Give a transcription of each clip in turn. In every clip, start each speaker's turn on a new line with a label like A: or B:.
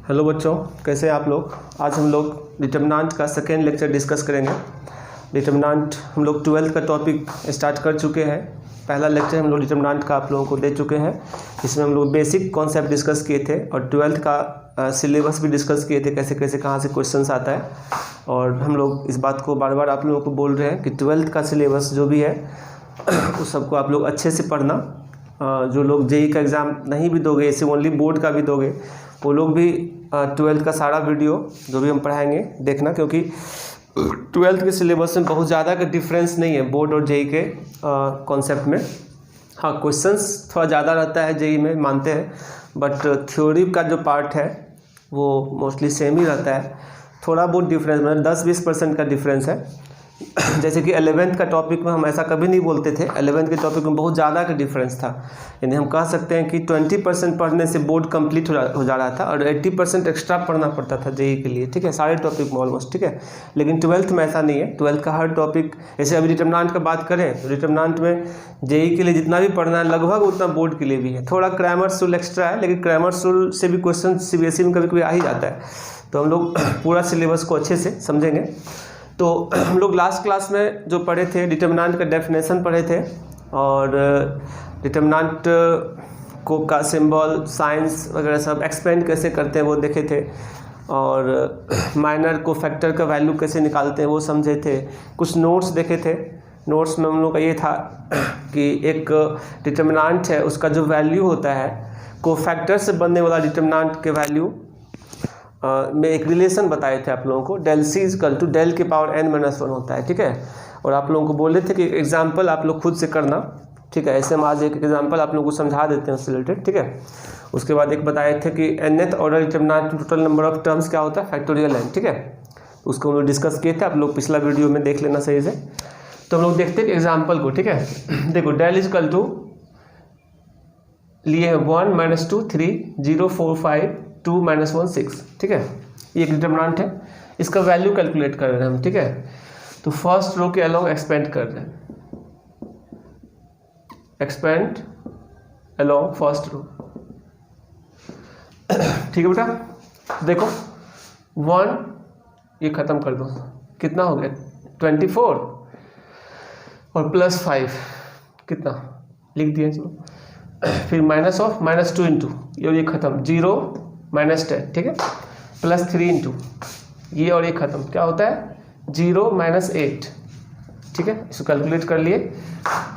A: Hello बच्चों, कैसे हैं आप लोग। आज हम लोग डिटर्मिनेंट का सेकेंड लेक्चर डिस्कस करेंगे। डिटर्मिनेंट हम लोग 12th का टॉपिक स्टार्ट कर चुके हैं। पहला लेक्चर हम लोग डिटर्मिनेंट का आप लोगों को दे चुके हैं। इसमें हम लोग बेसिक कॉन्सेप्ट डिस्कस किए थे और 12th का सिलेबस भी डिस्कस किए थे, कैसे कैसे कहाँ से क्वेश्चंस आता है। और हम लोग इस बात को बार बार आप लोगों को बोल रहे हैं कि 12th का सिलेबस जो भी है उस सबको आप लोग अच्छे से पढ़ना। जो लोग जेई का एग्ज़ाम नहीं भी दोगे, ऐसे ओनली बोर्ड का भी दोगे, वो लोग भी 12th का सारा वीडियो जो भी हम पढ़ाएंगे देखना, क्योंकि 12th के सिलेबस में बहुत ज़्यादा का डिफरेंस नहीं है बोर्ड और जेई के कॉन्सेप्ट में। हाँ, क्वेश्चंस थोड़ा ज़्यादा रहता है जेई में, मानते हैं, बट थ्योरी का जो पार्ट है वो मोस्टली सेम ही रहता है। थोड़ा बहुत डिफरेंस, मतलब 10-20% का डिफरेंस है। जैसे कि 11th का टॉपिक में हम ऐसा कभी नहीं बोलते थे। 11th के टॉपिक में बहुत ज़्यादा का डिफरेंस था, यानी हम कह सकते हैं कि 20% पढ़ने से बोर्ड कंप्लीट हो जा रहा था और 80% एक्स्ट्रा पढ़ना पड़ता था जेई के लिए, ठीक है, सारे टॉपिक में ऑलमोस्ट, ठीक है। लेकिन 12th में ऐसा नहीं है। 12th का हर टॉपिक, जैसे अभी डिटर्मिनेंट का बात करें तो डिटर्मिनेंट में जेई के लिए जितना भी पढ़ना है लगभग उतना बोर्ड के लिए भी है। थोड़ा ग्रामर रूल एक्स्ट्रा है, लेकिन ग्रामर रूल से भी क्वेश्चन सीबीएसई में कभी कभी आ ही जाता है। तो हम लोग पूरा सिलेबस को अच्छे से समझेंगे। तो हम लोग लास्ट क्लास में जो पढ़े थे, डिटर्मिनेंट का डेफिनेशन पढ़े थे और डिटर्मिनेंट को का सिंबल, साइंस वगैरह सब एक्सपेंड कैसे करते हैं वो देखे थे, और माइनर को फैक्टर का वैल्यू कैसे निकालते हैं वो समझे थे। कुछ नोट्स देखे थे। नोट्स में हम लोग का ये था कि एक डिटर्मिनेंट है, उसका जो वैल्यू होता है, को फैक्टर से बनने वाला डिटर्मिनेंट के वैल्यू में एक रिलेशन बताए थे आप लोगों को। Del C equal to del के पावर n-1 होता है, ठीक है। और आप लोगों को बोले थे कि एग्जाम्पल आप लोग खुद से करना, ठीक है। ऐसे हम आज एक एग्जाम्पल आप लोगों को समझा देते हैं उससे रिलेटेड, ठीक है। उसके बाद एक बताए थे कि nth order determinant total number of terms क्या होता है, फैक्टोरियल n, ठीक है। उसको हम लोग डिस्कस किए थे, आप लोग पिछला वीडियो में देख लेना सही से। तो हम लोग देखते हैं एग्जाम्पल को, ठीक है। देखो, डेल इक्वल टू लिए 1 - 2 3 0 4 5 2 - 1 6, ठीक है। ये एक डिटर्मिनेंट है, इसका वैल्यू कैलकुलेट कर रहे हैं हम, ठीक है। तो फर्स्ट रो के अलोंग एक्सपेंड कर रहे हैं, एक्सपेंड अलोंग फर्स्ट रो, ठीक है बेटा। देखो 1 ये खत्म कर दो, कितना हो गया 24 और +5 कितना लिख दिया, चलो। फिर -2 इंटू ये खत्म 0 - 10, ठीक है, +3 इंटू ये और ये खत्म, क्या होता है 0 - 8, ठीक है। इसको कैलकुलेट कर लिए,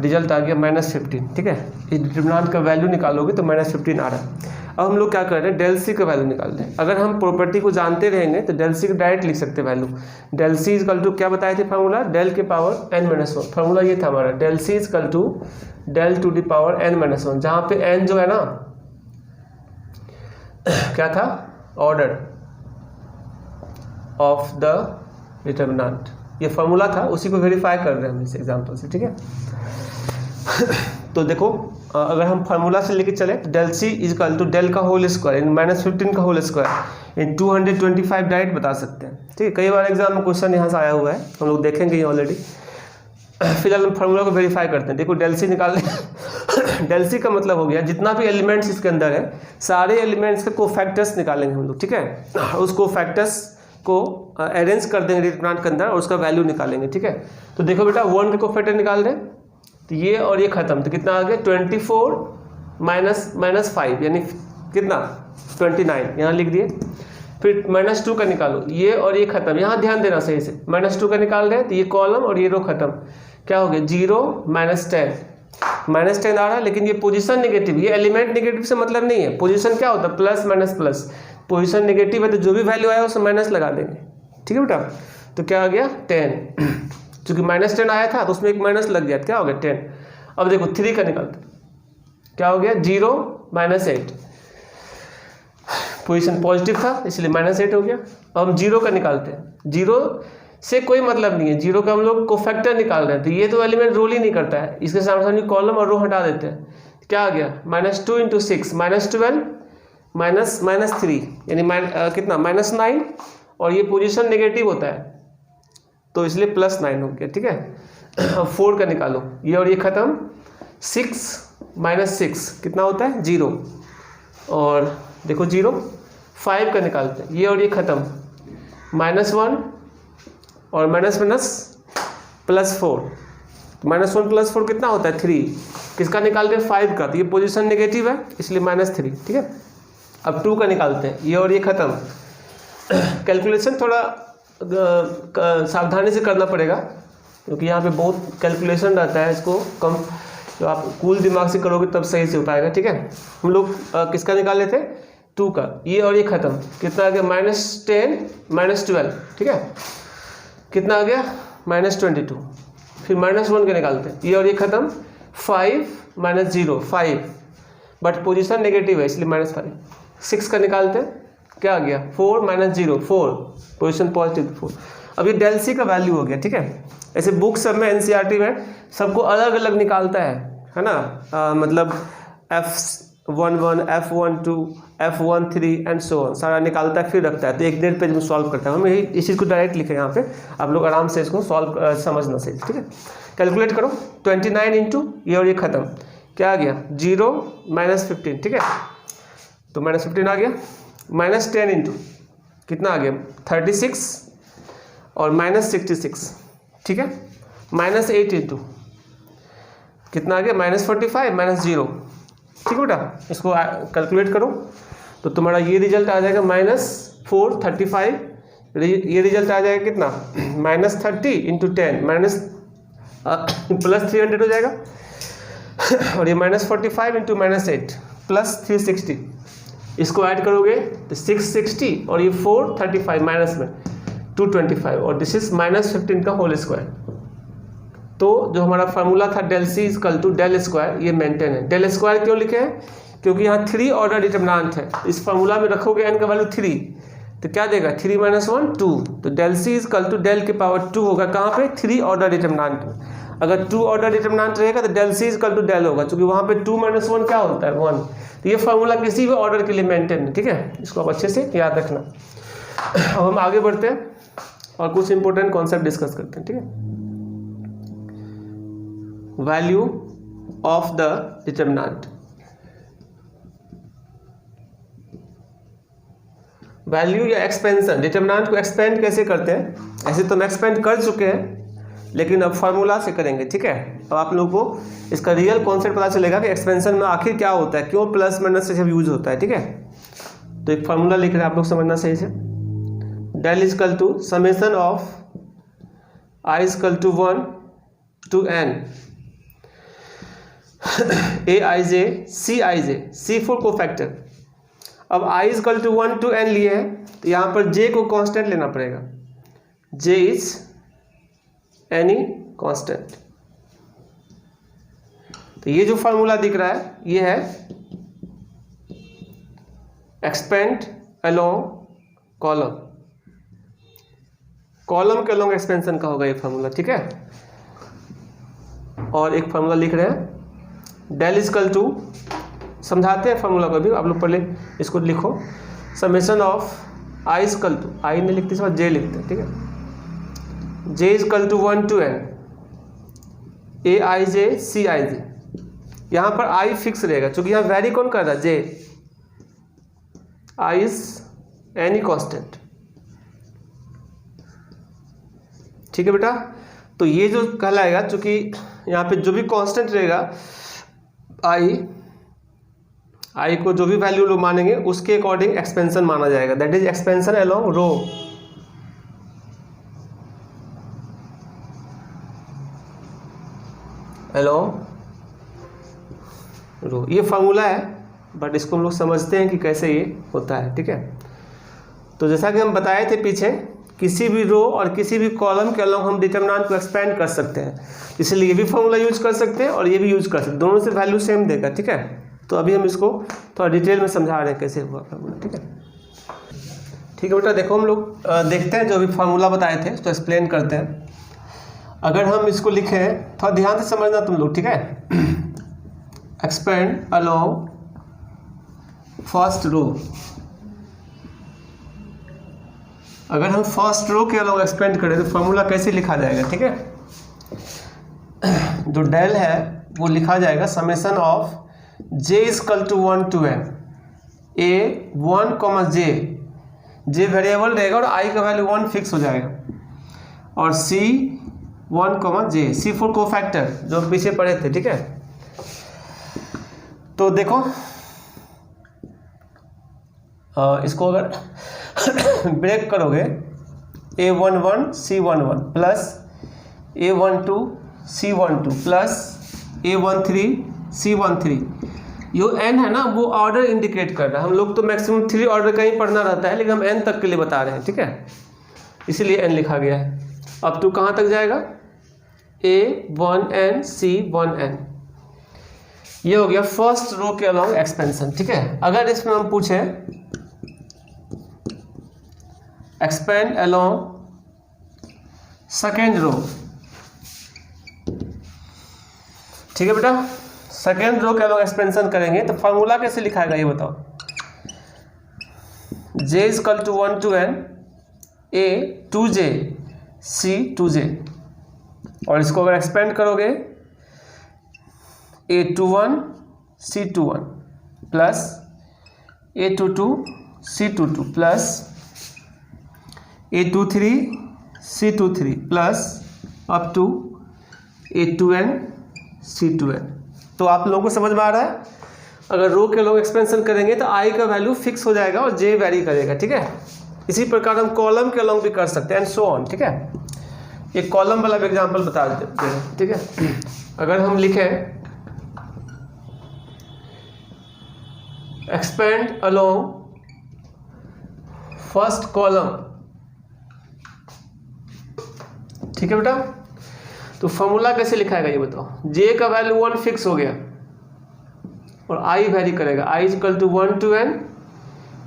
A: रिजल्ट आ गया -15, ठीक है। इस डिटर्मिनेंट का वैल्यू निकालोगे तो -15 आ रहा है। अब हम लोग क्या कर रहे हैं, डेल सी का वैल्यू निकाल रहे हैं। अगर हम प्रॉपर्टी को जानते रहेंगे तो डेल सी को डायरेक्ट लिख सकते हैं value. Del C equal to क्या बताए थे फार्मूला, डेल के पावर n-1। फार्मूला ये था हमारा, del C equal to del to the power n-1, जहाँ पे n जो है ना क्या था, ऑर्डर ऑफ द डिटर्मिनेंट, ये फार्मूला था, उसी को वेरीफाई कर रहे हैं हम इस एग्जांपल से, ठीक है। तो देखो, अगर हम फार्मूला से लेके चले तो del C equal to del का होल स्क्वायर इन -15 का होल स्क्वायर इन 225 डायरेक्ट बता सकते हैं, ठीक है। कई बार एग्जाम में क्वेश्चन यहाँ से आया हुआ है, हम लोग देखेंगे ये ऑलरेडी। फिलहाल हम फार्मूला को वेरीफाई करते हैं। देखो, डेल सी निकाल डेल सी का मतलब हो गया जितना भी एलिमेंट्स इसके अंदर है, सारे एलिमेंट्स के कोफैक्टर्स निकालेंगे हम लोग, ठीक है। उस कोफैक्टर्स को अरेंज कर देंगे डिटर्मिनेंट के अंदर और उसका वैल्यू निकालेंगे, ठीक है। तो देखो बेटा, 1 के कोफैक्टर निकाल रहे हैं तो ये और ये खत्म, तो कितना आ गया 24 -5 यानी कितना 29, यहाँ लिख दिए। फिर -2 का निकालो, ये और ये खत्म, यहाँ ध्यान देना सही से, -2 का निकाल रहे हैं तो ये कॉलम और ये रो खत्म, क्या हो गया 0 -10 -10 आ रहा है। लेकिन ये पोजीशन नेगेटिव, ये एलिमेंट नेगेटिव से मतलब नहीं है। पोजीशन क्या होता है, plus minus plus, position negative है तो जो भी वैल्यू आया उसमें माइनस लगा देंगे, ठीक है बेटा। तो क्या आ गया 10, चूंकि -10 आया था तो उसमें एक माइनस लग गया, क्या हो गया 10। अब देखो 3 का निकालते, क्या हो गया 0 - 8, पोजीशन पॉजिटिव था इसलिए -8 हो गया। अब हम 0 का निकालते हैं, 0 से कोई मतलब नहीं है, 0 का हम लोग को फैक्टर निकाल रहे हैं, तो ये तो एलिमेंट रोल ही नहीं करता है, इसके सामने कॉलम और रो हटा देते हैं। क्या आ गया -2 × 6 -12 -3 यानी कितना -9, और ये पोजीशन नेगेटिव होता है तो इसलिए +9 हो गया, ठीक है। अब 4 का निकालो, ये और ये खत्म, 6 - 6 कितना होता है 0, और देखो 0 5 का निकालते हैं, ये और ये खत्म, -1 और माइनस +4, -1 + 4 कितना होता है 3, किसका निकालते हैं 5 का, तो ये पोजीशन नेगेटिव है इसलिए -3, ठीक है। अब 2 का निकालते हैं, ये और ये खत्म। कैलकुलेशन थोड़ा सावधानी से करना पड़ेगा क्योंकि यहाँ पे बहुत कैलकुलेशन रहता है, इसको कम तो आप कूल दिमाग से करोगे तब सही से हो पाएगा, ठीक है। हम लोग किसका निकाले थे 2 का, ये और ये खत्म, कितना आ गया -10 -12, ठीक है, कितना आ गया -22। फिर -1 के निकालते हैं, ये और ये खत्म, 5 -0 5, बट पोजीशन नेगेटिव है इसलिए -5। 6 का निकालते हैं, क्या आ गया 4 -0 4, पोजीशन पॉजिटिव 4। अब ये डेल सी का वैल्यू हो गया, ठीक है। ऐसे बुक सब में एनसीईआरटी में सबको अलग अलग निकालता है ना, मतलब F11 F12 F13 and so on सारा निकालता है, फिर रखता है, तो 1-1.5 पेज में सॉल्व करता है। हम यही इस चीज़ को डायरेक्ट लिखे यहाँ पे, आप लोग आराम से इसको सॉल्व समझना सही, ठीक है। कैलकुलेट करो, 29 इंटू ये और ये खत्म, क्या आ गया 0 -15, ठीक है, तो -15 आ गया, -10 इंटू कितना आ गया 36 और -66, ठीक है, -8 इंटू कितना आ गया -45 -0, ठीक है बेटा। इसको कैलकुलेट करो तो तुम्हारा ये रिजल्ट आ जाएगा -435, ये रिजल्ट आ जाएगा कितना -30 इंटू 10 +300 हो जाएगा, और ये -45 इंटू -8 +360, इसको ऐड करोगे तो 660 और ये 435 माइनस में 225 और दिस इज -15 का होल स्क्वायर। तो जो हमारा फार्मूला था del C equal to del square, ये मेंटेन है। डेल स्क्वायर क्यों लिखे हैं, क्योंकि यहाँ 3 ऑर्डर डिटरमिनेंट है, इस फार्मूला में रखोगे n का वैल्यू 3 तो क्या देगा 3 - 1 2, तो del C equal to del के पावर 2 होगा कहाँ पे 3 ऑर्डर डिटरमिनेंट में। अगर 2 ऑर्डर डिटरमिनेंट रहेगा तो del C equal to del होगा, क्योंकि वहाँ पे 2 - 1 क्या होता है 1, तो ये फार्मूला किसी भी ऑर्डर के लिए मेंटेन है, ठीक है, इसको आप अच्छे से याद रखना। अब हम आगे बढ़ते हैं और कुछ इंपॉर्टेंट कॉन्सेप्ट डिस्कस करते हैं, ठीक है। Value of the determinant, value या एक्सपेंशन, डिटरमिनेंट को एक्सपेंड कैसे करते हैं, ऐसे तो हम एक्सपेंड कर चुके हैं लेकिन अब फार्मूला से करेंगे, ठीक है। अब आप लोगों को इसका रियल कॉन्सेप्ट पता चलेगा कि एक्सपेंशन में आखिर क्या होता है, क्यों प्लस माइनस से सब यूज होता है, ठीक है। तो एक फार्मूला लिख रहे हैं आप लोग समझना सही से, del equal to summation of i equal to 1 to n aij cij c4 को फैक्टर। अब i equal to 1 to n लिए हैं तो यहाँ पर j को कांस्टेंट लेना पड़ेगा, j इज एनी कांस्टेंट। तो ये जो फार्मूला दिख रहा है ये है एक्सपेंड अलोंग कॉलम, कॉलम के अलोंग एक्सपेंशन का होगा ये फार्मूला, ठीक है। और एक फार्मूला लिख रहे हैं डेल इक्वल टू, समझाते हैं फार्मूला को भी, आप लोग पहले इसको लिखो, summation of i equal to, I नहीं लिखते इस बार j लिखते हैं, ठीक है, j equal to 1 to n aij cij। यहाँ पर i फिक्स रहेगा क्योंकि यहाँ वैरी कौन कर रहा है j, i is any constant, ठीक है बेटा। तो ये जो कहलाएगा, चूंकि यहाँ पे जो भी कांस्टेंट रहेगा i को जो भी वैल्यू लोग मानेंगे उसके अकॉर्डिंग एक्सपेंशन माना जाएगा, दैट इज एक्सपेंशन अलोंग रो। रो ये फार्मूला है, बट इसको हम लोग समझते हैं कि कैसे ये होता है, ठीक है। तो जैसा कि हम बताए थे पीछे, किसी भी रो और किसी भी कॉलम के अलोंग हम डिटरमिनेंट को एक्सपेंड कर सकते हैं, इसलिए ये भी फार्मूला यूज कर सकते हैं और ये भी यूज कर सकते हैं, दोनों से वैल्यू सेम देगा, ठीक है। तो अभी हम इसको थोड़ा डिटेल में समझा रहे हैं कैसे हुआ फार्मूला, ठीक है। ठीक है बेटा, देखो हम लोग देखते हैं जो अभी फार्मूला बताए थे तो एक्सप्लेन करते हैं। अगर हम इसको लिखें, थोड़ा ध्यान से समझना तुम लोग, ठीक है। एक्सपेंड अलोंग फर्स्ट रो, अगर हम फर्स्ट रो के अलोंग एक्सपेंड करें तो फार्मूला कैसे लिखा जाएगा, ठीक है। जो डेल है वो लिखा जाएगा summation of j equal to 1 to n a 1, j J variable रहेगा और आई का वैल्यू 1 फिक्स हो जाएगा, और C1, J, C4 कोफैक्टर जो पीछे पढ़े थे, ठीक है। तो देखो इसको अगर ब्रेक करोगे, A11 C11 plus A12 C12 plus A13 C13, यो n है ना, वो ऑर्डर इंडिकेट कर रहा है। हम लोग तो मैक्सिमम 3 ऑर्डर का ही पढ़ना रहता है, लेकिन हम n तक के लिए बता रहे हैं, ठीक है, इसीलिए n लिखा गया है। अब टू कहाँ तक जाएगा, A1n C1n, ये हो गया फर्स्ट रो के अलोंग एक्सपेंशन, ठीक है। अगर इसमें हम पूछे एक्सपेंड अलोंग सेकेंड रो, ठीक है बेटा, सेकेंड रो के अलोंग एक्सपेंशन करेंगे तो फॉर्मूला कैसे लिखाएगा ये बताओ। J equal to 1 to n A 2J C 2J, और इसको अगर एक्सपेंड करोगे A21 C21 plus A22 C22 plus A23 C23 plus up to A2n C2n। तो आप लोगों को समझ में आ रहा है, अगर रो के लोग एक्सपेंशन करेंगे तो आई का वैल्यू फिक्स हो जाएगा और जे वेरी करेगा, ठीक है। इसी प्रकार हम कॉलम के अलोंग भी कर सकते हैं एंड सो ऑन, ठीक है। एक कॉलम वाला एग्जांपल बता देते हैं, ठीक है। अगर हम लिखें एक्सपेंड अलोंग फर्स्ट कॉलम, ठीक है बेटा, तो फॉर्मूला कैसे लिखाएगा ये बताओ। जे का वैल्यू 1 फिक्स हो गया और आई वेरी करेगा, I equal to 1 to n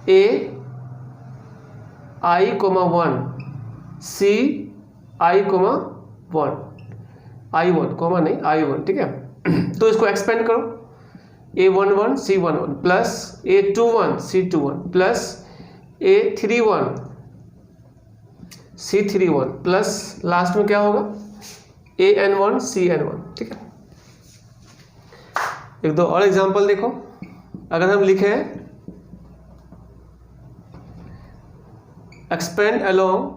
A: A I, 1 C I, 1 I1 नहीं I1, ठीक है। तो इसको एक्सपेंड करो, A11 C11 plus A21 C21 plus A31 C31 plus last में क्या होगा AN1 CN1, ठीक है। एक दो और एग्जांपल देखो, अगर हम लिखें एक्सपेंड अलोंग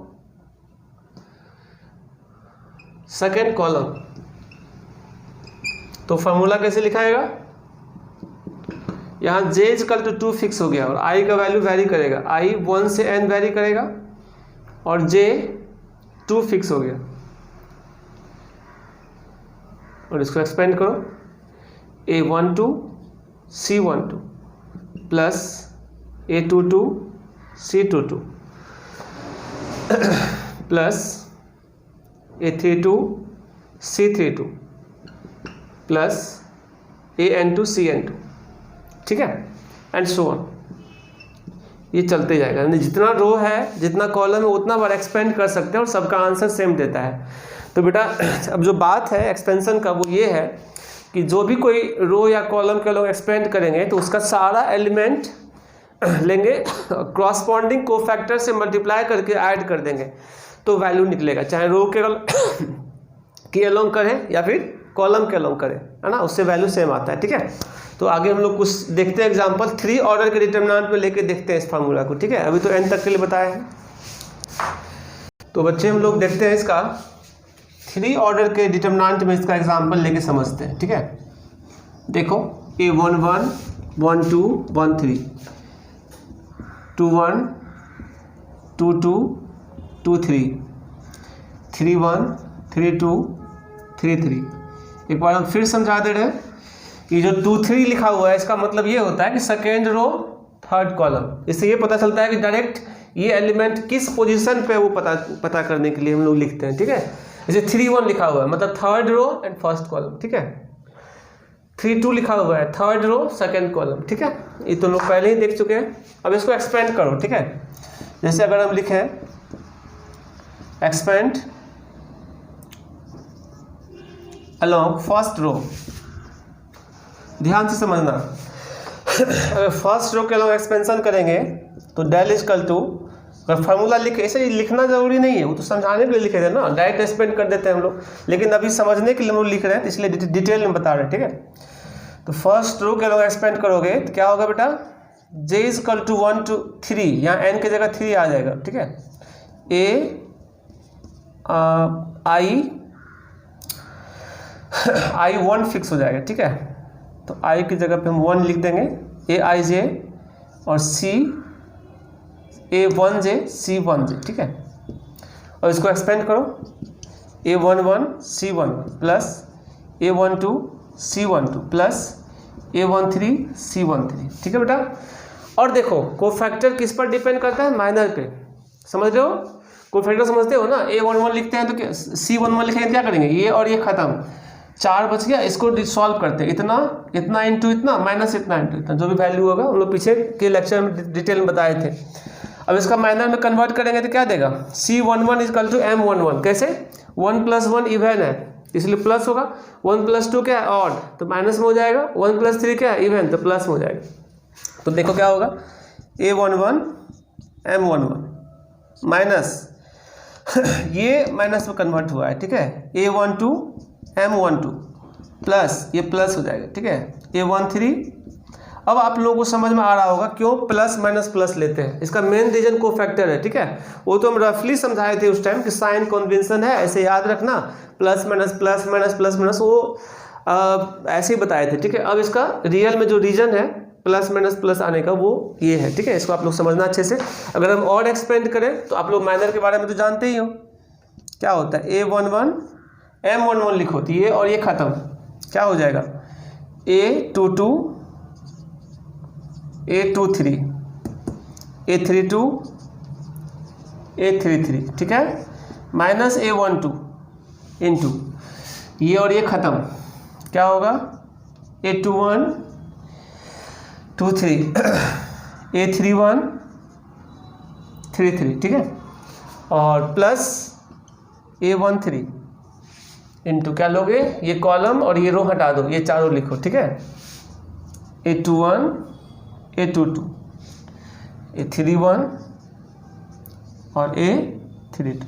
A: सेकेंड कॉलम, तो फॉर्मूला कैसे लिखाएगा। यहाँ J इक्वल टू 2 फिक्स हो गया और I का वैल्यू वेरी करेगा, I 1 से n वेरी करेगा और J 2 फिक्स हो गया, और इसको एक्सपेंड करो A12 C12 plus A22 C22 plus A32 C32 plus AN2 CN2, ठीक है, एंड सो ऑन। ये चलते जाएगा, यानी जितना रो है जितना कॉलम है उतना बार एक्सपेंड कर सकते हैं और सबका आंसर सेम देता है। तो बेटा अब जो बात है एक्सपेंशन का वो ये है कि जो भी कोई रो या कॉलम के लोग एक्सपेंड करेंगे तो उसका सारा एलिमेंट लेंगे, क्रॉसपॉन्डिंग कोफैक्टर से मल्टीप्लाई करके ऐड कर देंगे तो वैल्यू निकलेगा, चाहे रो के अलोंग करें या फिर कॉलम के अलोंग करें, है ना, उससे वैल्यू सेम आता है, ठीक है। तो आगे हम लोग कुछ देखते हैं एग्जांपल 3 ऑर्डर के डिटरमिनेंट पे लेके देखते हैं इस फार्मूला को, ठीक है। अभी तो n तक के लिए बताया है, तो बच्चे हम लोग देखते हैं इसका 3 ऑर्डर के डिटरमिनेंट में इसका एग्जांपल लेके समझते हैं, ठीक है। देखो A11 12 13 21 22 23 31 32 33। एक बार हम फिर समझा दे रहे हैं कि जो 2 3 लिखा हुआ है इसका मतलब ये होता है कि सेकेंड रो थर्ड कॉलम। इससे ये पता चलता है कि डायरेक्ट ये एलिमेंट किस पोजीशन पे वो पता करने के लिए हम लोग लिखते हैं, ठीक है। जैसे 3 1 लिखा हुआ है मतलब third row and first column, ठीक है। 3 2 लिखा हुआ है थर्ड रो सेकेंड कॉलम, ठीक है। ये तो लोग पहले ही देख चुके हैं। अब इसको एक्सपेंड करो, ठीक है। जैसे अगर हम लिखें एक्सपेंड अलोंग फर्स्ट रो, ध्यान से समझना, अगर फर्स्ट रो के अलोंग एक्सपेंशन करेंगे तो डेल इक्वल टू, अगर फार्मूला लिखे ऐसे लिखना जरूरी नहीं है, वो तो समझाने के लिए लिखे थे ना, डायरेक्ट एक्सपेंड कर देते हैं हम लोग, लेकिन अभी समझने के लिए हम लोग लिख रहे हैं तो इसलिए डिटेल में बता रहे हैं, ठीक है। तो फर्स्ट रो के अलोंग एक्सपेंड करोगे तो क्या होगा बेटा, j is equal to 1 to 3, यहाँ n की जगह 3 आ जाएगा, ठीक है। आई 1 फिक्स हो जाएगा, ठीक है। तो i की जगह पे हम 1 लिख देंगे, aij और a1j c1j, ठीक है। और इसको एक्सपेंड करो, a11 c11 plus a12 c12 plus a13 c13, ठीक है बेटा। और देखो कोफैक्टर किस पर डिपेंड करता है, माइनर पे, समझ रहे हो। कोफैक्टर समझते हो ना, a11 लिखते हैं तो क्या c11 लिखेंगे, क्या करेंगे, ये और ये खत्म, 4 बच गया, इसको सॉल्व करते हैं, इतना इंटू इतना माइनस इतना इंटू इतना, जो भी वैल्यू होगा हम लोग पीछे के लेक्चर में डिटेल में बताए थे। अब इसका माइनर में कन्वर्ट करेंगे तो क्या देगा, c11 इक्वल टू m11, कैसे, 1 + 1 इवन है इसलिए प्लस होगा, 1 + 2 क्या है ऑड, तो माइनस में हो जाएगा, 1 + 3 क्या है इवन, तो प्लस में हो जाएगा। तो देखो क्या होगा, a11 m11 माइनस ये माइनस में कन्वर्ट हुआ है, ठीक है, a12 m12 प्लस ये प्लस हो जाएगा, ठीक है, a13। अब आप लोगों को समझ में आ रहा होगा क्यों प्लस माइनस प्लस लेते हैं, इसका मेन रीजन कोफैक्टर है, ठीक है। वो तो हम रफली समझाए थे उस टाइम कि साइन कन्वेंशन है, ऐसे याद रखना, plus minus plus minus plus minus, वो ऐसे ही बताए थे, ठीक है। अब इसका रियल में जो रीजन है प्लस माइनस प्लस आने का वो ये है, ठीक है। इसको आप लोग समझना अच्छे से। अगर हम और एक्सपेंड करें तो आप लोग माइनर के बारे में तो जानते ही हो, क्या होता है, a11 m11 लिखो तो ये और ये खत्म, क्या हो जाएगा, a22 a23 a32 a33, ठीक है, माइनस a12 इंटू ये और ये खत्म, क्या होगा, a21 23 a31 33, ठीक है, और प्लस a13 इंटू क्या लोगे, ये कॉलम और ये रो हटा दो, ये चारों लिखो, ठीक है, a21 a22 a31 और a32।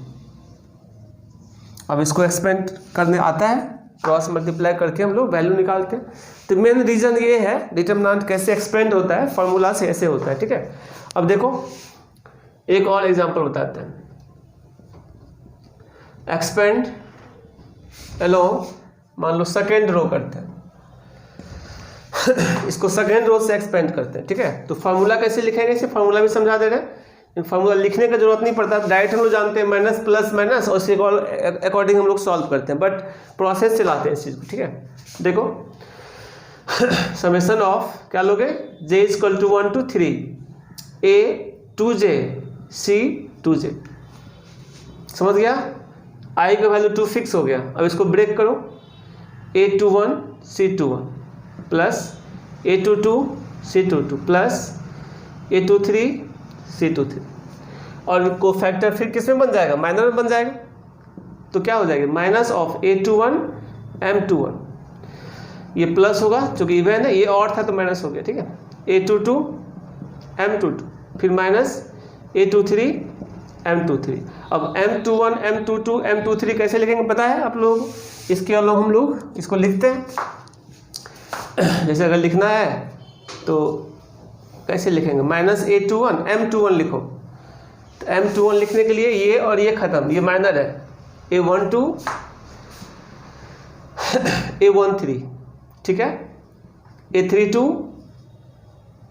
A: अब इसको एक्सपेंड करने आता है, क्रॉस मल्टीप्लाई करके हम लोग वैल्यू निकालते हैं। तो मेन रीजन ये है डिटरमिनेंट कैसे एक्सपेंड होता है, फॉर्मूला से ऐसे होता है, ठीक है। अब देखो एक और एग्जांपल बताते हैं, एक्सपेंड अलोंग, मान लो सेकेंड रो करते हैं इसको सेकेंड रो से एक्सपेंड करते हैं, ठीक है। तो फार्मूला कैसे लिखेंगे, इसे फार्मूला भी समझा दे रहे हैं, फार्मूला लिखने का जरूरत नहीं पड़ता, डायरेक्ट हम लोग जानते हैं माइनस प्लस माइनस और उसके अकॉर्डिंग हम लोग सॉल्व करते हैं, बट प्रोसेस चलाते हैं इस चीज़ को, ठीक है। देखो समेशन ऑफ क्या लोगे, j equal to 1 to 3 a 2j c 2j, समझ गया, i का वैल्यू 2 फिक्स हो गया। अब इसको ब्रेक करो, a21 c21 plus a22 c22 plus a23 c23, और कोफैक्टर फिर किस में बन जाएगा, माइनर में बन जाएगा, तो क्या हो जाएगा, माइनस ऑफ a21 m21, ये प्लस होगा क्योंकि इवन है, ये और था तो माइनस हो गया, ठीक है, a22 m22 फिर माइनस a23 m23। अब m21 m22 m23 कैसे लिखेंगे पता है आप लोगों को, इसके अलग हम लोग इसको लिखते हैं, जैसे अगर लिखना है तो कैसे लिखेंगे, माइनस a21 m21 लिखो, तो m21 लिखने के लिए ये और ये खत्म, ये माइनर है, a12 a13, ठीक है, a32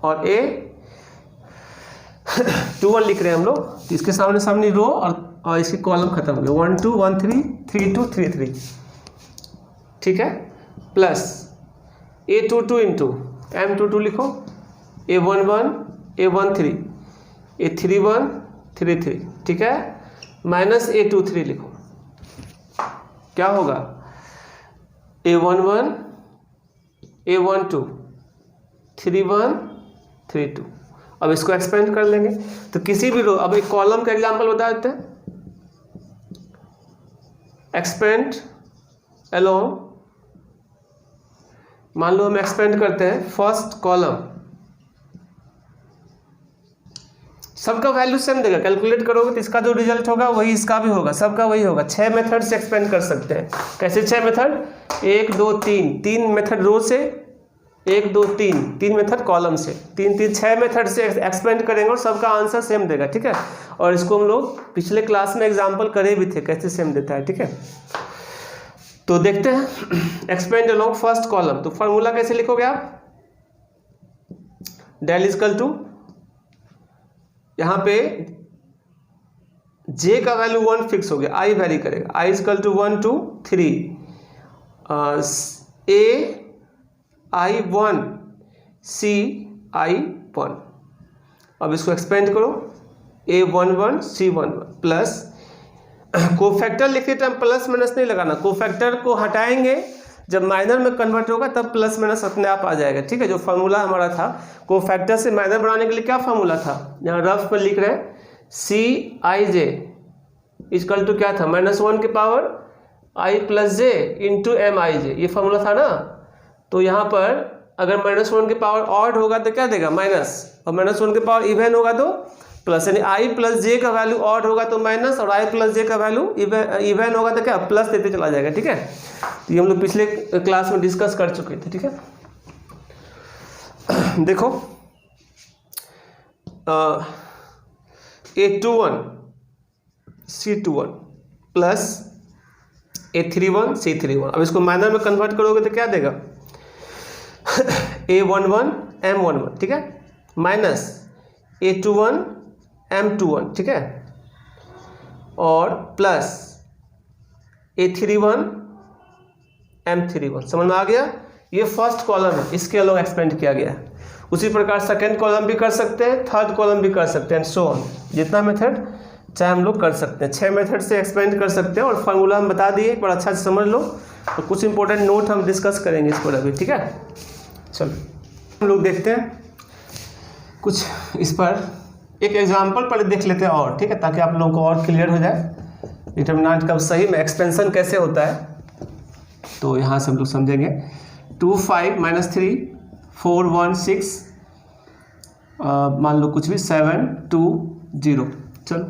A: और a21 लिख रहे हैं हम लोग, तो इसके सामने सामने रो और इसकी कॉलम खत्म हो गया, 1 2 1 3 3 2 3 3, ठीक है, प्लस a22 इंटू m22 लिखो, a11 a13 a31 33, ठीक है, माइनस a23 लिखो, क्या होगा, a11 a12 31 32। अब इसको एक्सपेंड कर लेंगे तो किसी भी रो, अब एक कॉलम का एग्जांपल बता देते हैं, एक्सपेंड अलोंग, मान लो हम एक्सपेंड करते हैं फर्स्ट कॉलम, सबका वैल्यू सेम देगा, कैलकुलेट करोगे तो इसका जो रिजल्ट होगा वही इसका भी होगा, सबका वही होगा। 6 मेथड से एक्सपेंड कर सकते हैं, कैसे 6 मेथड, 1 2 3 मेथड रो से 1 2 3 मेथड कॉलम से, 3 6 मेथड से एक्सपेंड करेंगे और सबका आंसर सेम देगा, ठीक है। और इसको हम लोग पिछले क्लास में एग्जांपल करे भी थे कैसे सेम देता है, ठीक है। तो देखते हैं एक्सपेंड अलोंग फर्स्ट कॉलम। तो फॉर्मूला कैसे लिखोगे आप, डेल इजकल टू, यहाँ पे j का वैल्यू 1 फिक्स हो गया, i वेरी करेगा, i is equal to 1 2 3 a i1 c i1। अब इसको एक्सपेंड करो, a11 c11 प्लस, कोफैक्टर लिखते टाइम प्लस माइनस नहीं लगाना, कोफैक्टर को हटाएंगे जब माइनर में कन्वर्ट होगा तब प्लस माइनस अपने आप आ जाएगा, ठीक है। जो फार्मूला हमारा था कोफैक्टर से माइनर बनाने के लिए क्या फार्मूला था, यहाँ रफ पर लिख रहे हैं सी आई जे इजकल टू क्या था, -1 के power i plus J into M I J, ये फार्मूला था ना। तो यहाँ पर अगर -1 के पावर ऑड होगा तो क्या देगा माइनस, और -1 के पावर इवन होगा तो प्लस, यानी i प्लस जे का वैल्यू ऑड होगा तो माइनस, और i प्लस जे का वैल्यू इवन होगा तो क्या प्लस देते चला जाएगा, ठीक है। तो ये हम लोग पिछले क्लास में डिस्कस कर चुके थे, ठीक है। देखो A21 C21 plus A31 C31, अब इसको माइनर में कन्वर्ट करोगे तो क्या देगा A11 M11, ठीक है, माइनस A21 M21, ठीक है, और प्लस A31 M31। समझ में आ गया, ये फर्स्ट कॉलम है, इसके अलग एक्सपेंड किया गया है। उसी प्रकार सेकंड कॉलम भी कर सकते हैं, थर्ड कॉलम भी कर सकते हैं, सो ऑन, जितना मेथड चाहे हम लोग कर सकते हैं। 6 मेथड से एक्सपेंड कर सकते हैं और फार्मूला हम बता दिए, एक बार अच्छा से समझ लो, और कुछ इंपॉर्टेंट नोट हम डिस्कस करेंगे इस पर अभी, ठीक है। चलो हम लोग देखते हैं कुछ इस पर एक एग्जाम्पल पर देख लेते हैं और, ठीक है, ताकि आप लोगों को और क्लियर हो जाए डिटरमिनेंट का सही में एक्सपेंशन कैसे होता है। तो यहाँ से हम लोग समझेंगे 2 5 -3 4 1 6 मान लो कुछ भी 7 2 0। चलो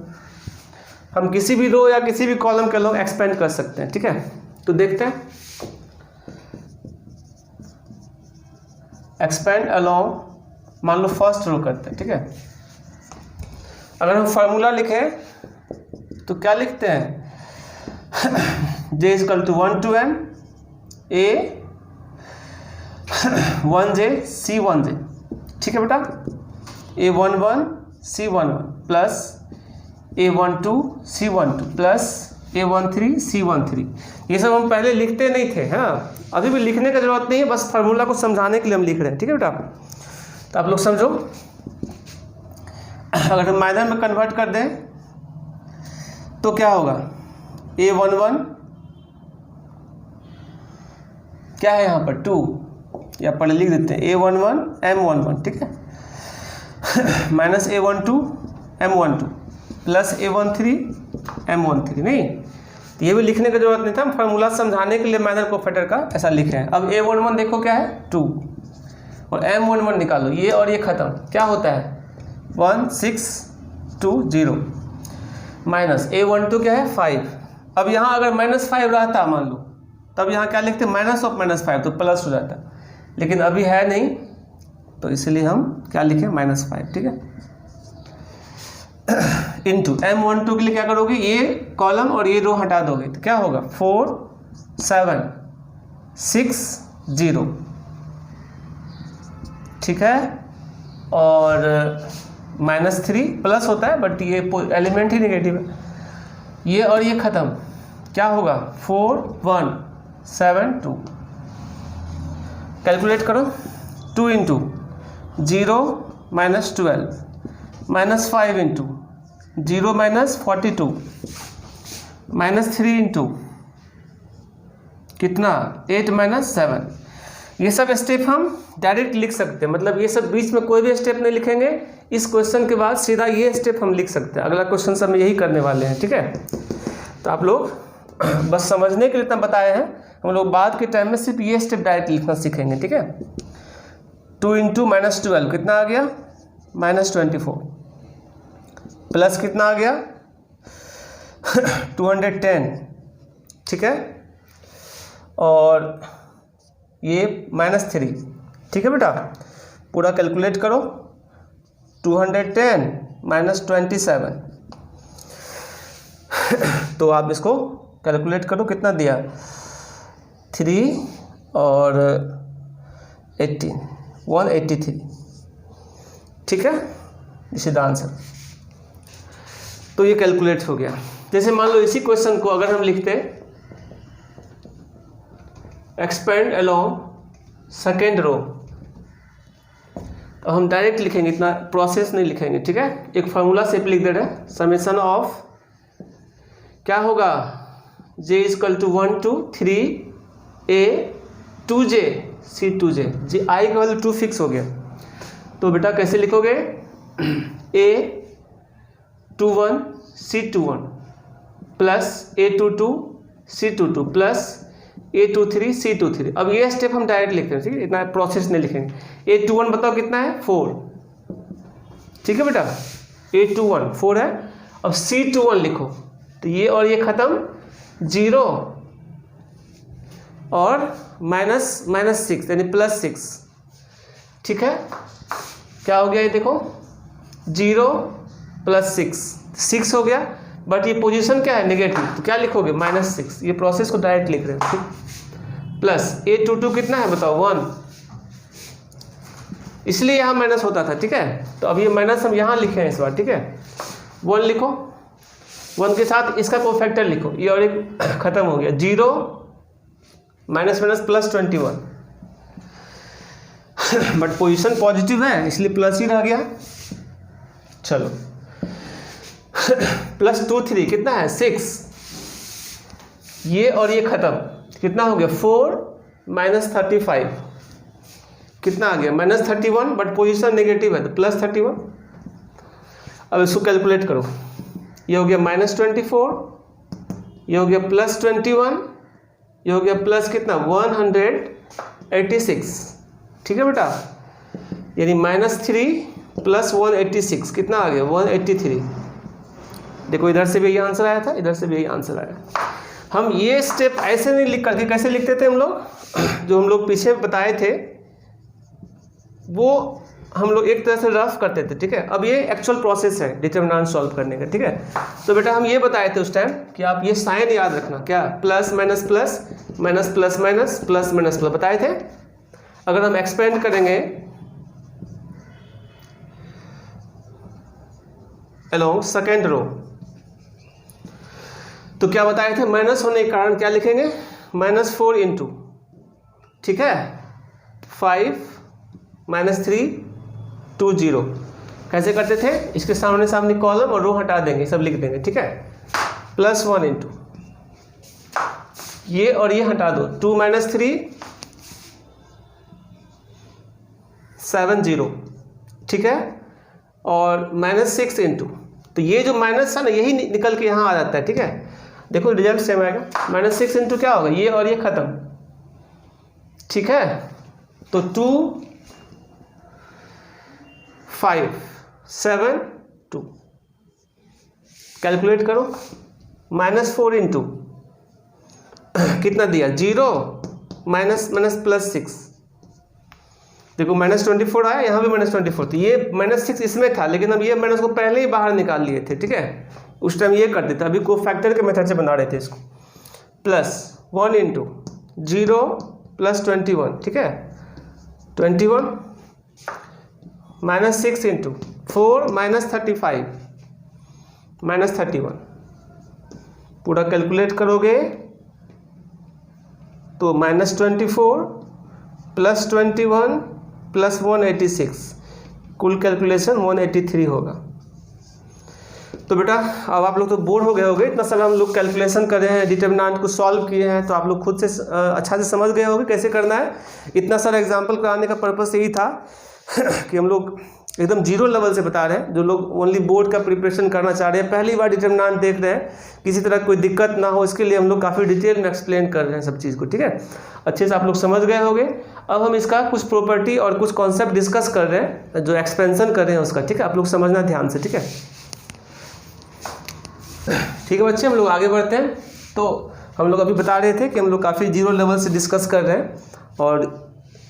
A: हम किसी भी रो या किसी भी कॉलम के लोग एक्सपेंड कर सकते हैं, ठीक है। तो देखते हैं एक्सपेंड अलोंग, मान लो फर्स्ट रो करते हैं, ठीक है। अगर हम फार्मूला लिखें तो क्या लिखते हैं j is equal to 1 to n a 1j c1j, ठीक है बेटा, a11 c11 plus a12 c12 plus a13 c13। ये सब हम पहले लिखते नहीं थे, है ना, अभी भी लिखने की जरूरत नहीं है, बस फार्मूला को समझाने के लिए हम लिख रहे हैं, ठीक है बेटा। तो आप लोग समझो, अगर हम माइनर में कन्वर्ट कर दें तो क्या होगा, a11 क्या है यहाँ पर 2, या पहले लिख देते हैं a11 m11, ठीक है, minus a12 m12 plus a13 m13। नहीं, ये भी लिखने की जरूरत नहीं था, हम फार्मूला समझाने के लिए माइनर कोफैक्टर का ऐसा लिखे हैं। अब a11 देखो क्या है 2, और m11 निकालो, ये और ये खत्म, क्या होता है 1 6 2 0, माइनस a12 क्या है 5। अब यहाँ अगर -5 रहता मान लो, तब यहाँ क्या लिखते माइनस ऑफ -5, तो प्लस हो जाता, लेकिन अभी है नहीं, तो इसलिए हम क्या लिखें -5, ठीक है। इंटू m12 के लिए क्या करोगे, ये कॉलम और ये रो हटा दोगे तो क्या होगा 4 7 6 0, ठीक है, और -3 प्लस होता है बट ये एलिमेंट ही नेगेटिव है, ये और ये खत्म, क्या होगा 4 1 7 2। कैलकुलेट करो, 2 इंटू 0 -12 -5 इंटू 0 -42 -3 इंटू कितना 8 -7। ये सब स्टेप हम डायरेक्ट लिख सकते हैं, मतलब ये सब बीच में कोई भी स्टेप नहीं लिखेंगे, इस क्वेश्चन के बाद सीधा ये स्टेप हम लिख सकते हैं। अगला क्वेश्चन सब में यही करने वाले हैं, ठीक है। तो आप लोग बस समझने के लिए इतना बताए हैं, हम लोग बाद के टाइम में सिर्फ ये स्टेप डायरेक्ट लिखना सीखेंगे, ठीक है। 2 इंटू -12 कितना आ गया -24, प्लस कितना आ गया 210, ठीक है, और ये -3 ठीक है बेटा, पूरा कैलकुलेट करो। 210 माइनस 27 तो आप इसको कैलकुलेट करो, कितना दिया 3 और 18 183। ठीक है, दिस इज द आंसर। तो ये कैलकुलेट हो गया। जैसे मान लो इसी क्वेश्चन को अगर हम लिखते एक्सपेंड अलोंग सेकेंड रो, तो हम डायरेक्ट लिखेंगे, इतना प्रोसेस नहीं लिखेंगे। ठीक है, एक फार्मूला से लिख दे रहे, समेशन ऑफ क्या होगा, j equal to 1 to 3a 2j c 2j, जी i का वैल्यू 2 फिक्स हो गया। तो बेटा कैसे लिखोगे, a 21 c 21 plus a 22 c 22 plus a 23 c 23। अब ये स्टेप हम डायरेक्ट लिखते हैं, ठीक है, इतना प्रोसेस नहीं लिखेंगे। a 21 बताओ कितना है, 4। ठीक है बेटा, a 21 4 है। अब c 21 लिखो, तो ये और ये खत्म, 0 और माइनस 6 यानी +6। ठीक है, क्या हो गया ये देखो, 0 + 6 हो गया, बट ये पोजीशन क्या है, नेगेटिव, तो क्या लिखोगे -6। ये प्रोसेस को डायरेक्ट लिख रहे हैं। ठीक, प्लस a22 कितना है बताओ, 1, इसलिए यहाँ माइनस होता था। ठीक है, तो अब ये माइनस हम यहाँ लिखे हैं इस बार। ठीक है, 1 लिखो, 1 के साथ इसका कोफैक्टर लिखो, ये और एक खत्म हो गया, 0 माइनस +21 बट पोजीशन पॉजिटिव है इसलिए प्लस ही रह गया। चलो +2 3 कितना है, 6, ये और ये खत्म, कितना हो गया, 4 -35 कितना आ गया, -31, बट पोजीशन नेगेटिव है तो +31। अब इसको कैलकुलेट करो, ये हो गया -24, ये हो गया +21, ये हो गया प्लस कितना 186। ठीक है बेटा, यानी -3 + 186 कितना आ गया, 183। देखो इधर से भी यही आंसर आया था, इधर से भी यही आंसर आया। हम ये स्टेप ऐसे नहीं लिख करके कैसे लिखते थे हम लोग, जो हम लोग पीछे बताए थे वो हम लोग एक तरह से रफ करते थे। ठीक है, अब ये एक्चुअल प्रोसेस है डिटरमिनेंट सॉल्व करने का। ठीक है, तो बेटा हम ये बताए थे उस टाइम कि आप ये साइन याद रखना, क्या plus minus plus minus plus minus plus minus plus बताए थे। अगर हम एक्सपेंड करेंगे अलोंग सेकेंड रो, तो क्या बताए थे, माइनस होने के कारण क्या लिखेंगे, -4 इंटू, ठीक है, 5 -3 2 0। कैसे करते थे, इसके सामने सामने कॉलम और रो हटा देंगे, सब लिख देंगे। ठीक है, +1 इंटू, ये और ये हटा दो, 2 - 3 7 0। ठीक है, और -6 इंटू, तो ये जो माइनस है ना यही निकल के यहाँ आ जाता है। ठीक है, देखो रिजल्ट सेम आएगा, -6 इंटू क्या होगा, ये और ये खत्म। ठीक है, तो 2 5 7 2 कैलकुलेट करो, -4 इंटू कितना दिया, 0 माइनस +6। देखो -24 आया, यहाँ भी -24, तो ये -6 इसमें था, लेकिन हम ये माइनस को पहले ही बाहर निकाल लिए थे। ठीक है, उस टाइम ये करते थे, अभी को फैक्टर के मेथड से बना रहे थे इसको। +1 इंटू 0 + 21, ठीक है, 21 -6 इंटू 4 -35 -31। पूरा कैलकुलेट करोगे तो -24 + 21 + 186, कुल कैलकुलेशन 183 होगा। तो बेटा अब आप लोग तो बोर हो गए होंगे, इतना सारा हम लोग कैलकुलेशन कर रहे हैं, डिटरमिनेंट को सॉल्व किए हैं, तो आप लोग खुद से अच्छा से समझ गए होंगे कैसे करना है। इतना सारा एग्जाम्पल कराने का पर्पस यही था कि हम लोग एकदम जीरो लेवल से बता रहे हैं, जो लोग ओनली बोर्ड का प्रिपरेशन करना चाह रहे हैं, पहली बार डिटरमिनेंट देख रहे हैं, किसी तरह कोई दिक्कत ना हो इसके लिए हम लोग काफ़ी डिटेल में एक्सप्लेन कर रहे हैं सब चीज़ को। ठीक है, अच्छे से आप लोग समझ गए होंगे। अब हम इसका कुछ प्रॉपर्टी और कुछ कॉन्सेप्ट डिस्कस कर रहे हैं, जो एक्सपेंशन कर रहे हैं उसका। ठीक है, आप लोग समझना ध्यान से। ठीक है, ठीक है बच्चे, हम लोग आगे बढ़ते हैं। तो हम लोग अभी बता रहे थे कि हम लोग काफ़ी जीरो लेवल से डिस्कस कर रहे हैं, और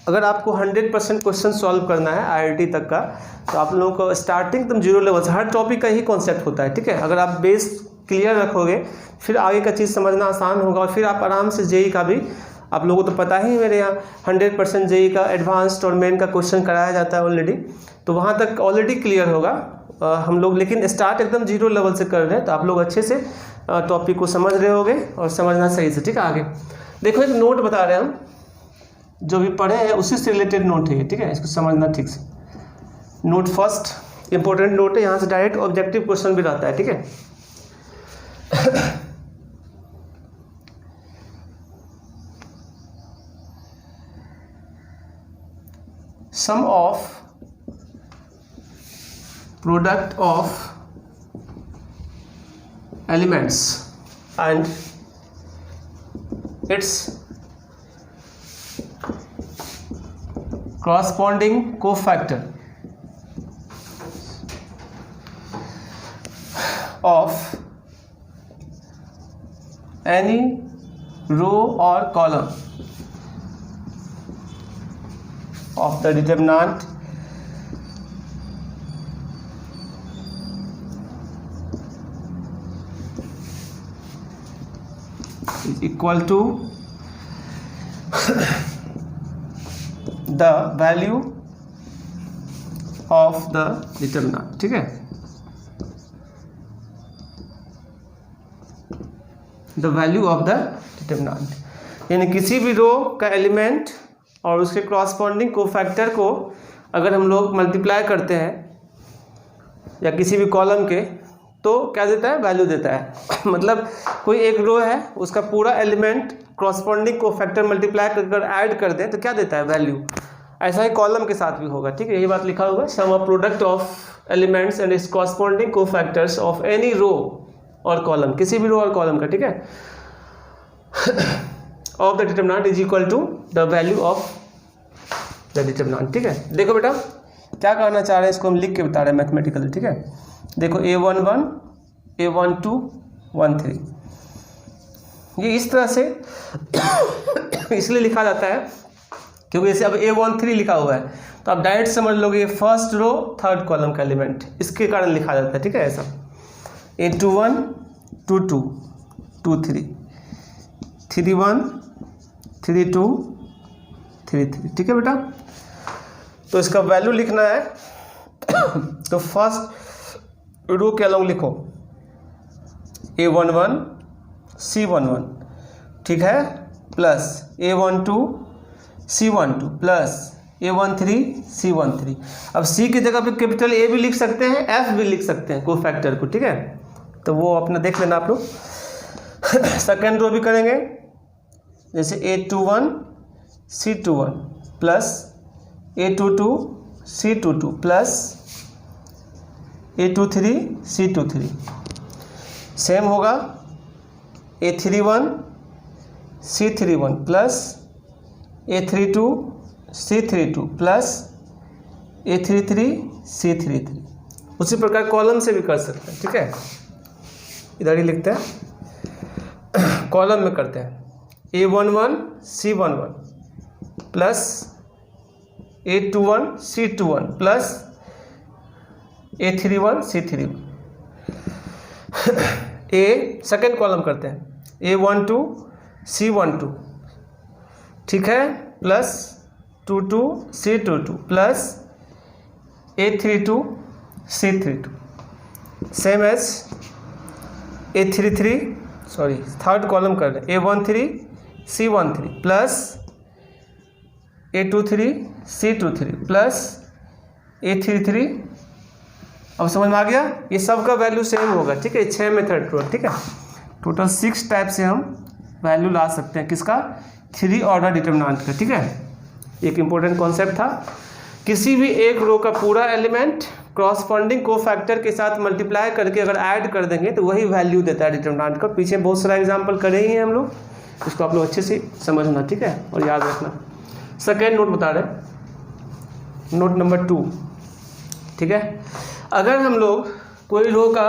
A: अगर आपको 100% क्वेश्चन सॉल्व करना है IIT तक का, तो आप लोगों को स्टार्टिंग एकदम जीरो लेवल से, हर टॉपिक का ही कॉन्सेप्ट होता है, ठीक है। अगर आप बेस क्लियर रखोगे फिर आगे का चीज़ समझना आसान होगा, और फिर आप आराम से जेई का भी, आप लोगों को तो पता ही मेरे यहाँ 100% जेई का एडवांस्ड और मेन का क्वेश्चन कराया जाता है ऑलरेडी, तो वहाँ तक ऑलरेडी क्लियर होगा हम लोग। लेकिन स्टार्ट एकदम जीरो लेवल से कर रहे हैं, तो आप लोग अच्छे से टॉपिक को समझ रहे होगे और समझना सही से, ठीक है। आगे देखो, एक नोट बता रहे हैं हम, जो भी पढ़े हैं उसी से रिलेटेड नोट है, ठीक है। इसको समझना ठीक से। नोट फर्स्ट इंपॉर्टेंट नोट है, यहाँ से डायरेक्ट ऑब्जेक्टिव क्वेश्चन भी रहता है, ठीक है। Sum of product of elements and its corresponding cofactor of any row or column of the determinant is equal to the value of the determinant, ठीक है। the value of the determinant, यानी किसी भी रो का एलिमेंट और उसके corresponding cofactor को अगर हम लोग मल्टीप्लाई करते हैं या किसी भी कॉलम के, तो क्या देता है, वैल्यू देता है। मतलब कोई एक रो है, उसका पूरा एलिमेंट क्रॉसपॉन्डिंग कोफैक्टर मल्टीप्लाई कर ऐड कर दें तो क्या देता है, वैल्यू। ऐसा ही कॉलम के साथ भी होगा, ठीक है। यही बात लिखा होगा, sum of product of elements and its corresponding cofactors of any row और कॉलम, किसी भी रो और कॉलम का, ठीक है, of the determinant is equal to the value of the determinant, ठीक है। देखो बेटा क्या कहना चाह रहे हैं, इसको हम लिख के बता रहे हैं मैथमेटिकली, ठीक है। देखो A11 A12 13, ये इस तरह से इसलिए लिखा जाता है क्योंकि जैसे अब A13 लिखा हुआ है तो आप डायरेक्ट समझ लोगे ये फर्स्ट रो थर्ड कॉलम का एलिमेंट, इसके कारण लिखा जाता है, ठीक है। ऐसा A21 22 23 31 32 33, ठीक है बेटा। तो इसका वैल्यू लिखना है तो फर्स्ट रो के अलॉन्ग लिखो A11 C11, ठीक है, plus A12 C12 plus A13 C13। अब C की जगह पे कैपिटल A भी लिख सकते हैं, F भी लिख सकते हैं कोफैक्टर को, ठीक है। तो वो अपना देख लेना आप लोग। सेकेंड रो भी करेंगे, जैसे A21 C21 plus A22 C22 plus A23 C23। Same होगा A31 C31 plus A32 C32 plus A33 C33। उसी प्रकार कॉलम से भी कर सकते हैं, ठीक है। इधर ही लिखते हैं, कॉलम में करते हैं A11 C11 plus A21 C21 plus A31 C31। Second column करते हैं A12 C12, ठीक है, plus 22 C22 plus A32 C32। Same as A33, sorry third column कर रहे हैं A13 C13 plus A23 C23 plus A33। अब समझ में आ गया, ये सब का वैल्यू सेम होगा, ठीक है। 6 मेथड टोटल, ठीक है। टोटल 6 टाइप से हम वैल्यू ला सकते हैं, किसका, 3 ऑर्डर डिटरमिनेंट का, ठीक है। एक इंपॉर्टेंट कॉन्सेप्ट था, किसी भी एक रो का पूरा एलिमेंट क्रॉसपॉन्डिंग कोफैक्टर के साथ मल्टीप्लाई करके अगर ऐड कर देंगे तो वही वैल्यू देता है डिटरमिनेंट का। पीछे बहुत सारा एग्जांपल करे ही हैं हम लोग, इसको आप लोग अच्छे से समझना, ठीक है, और याद रखना। सेकेंड नोट बता रहे, नोट नंबर 2, ठीक है। अगर हम लोग कोई रो का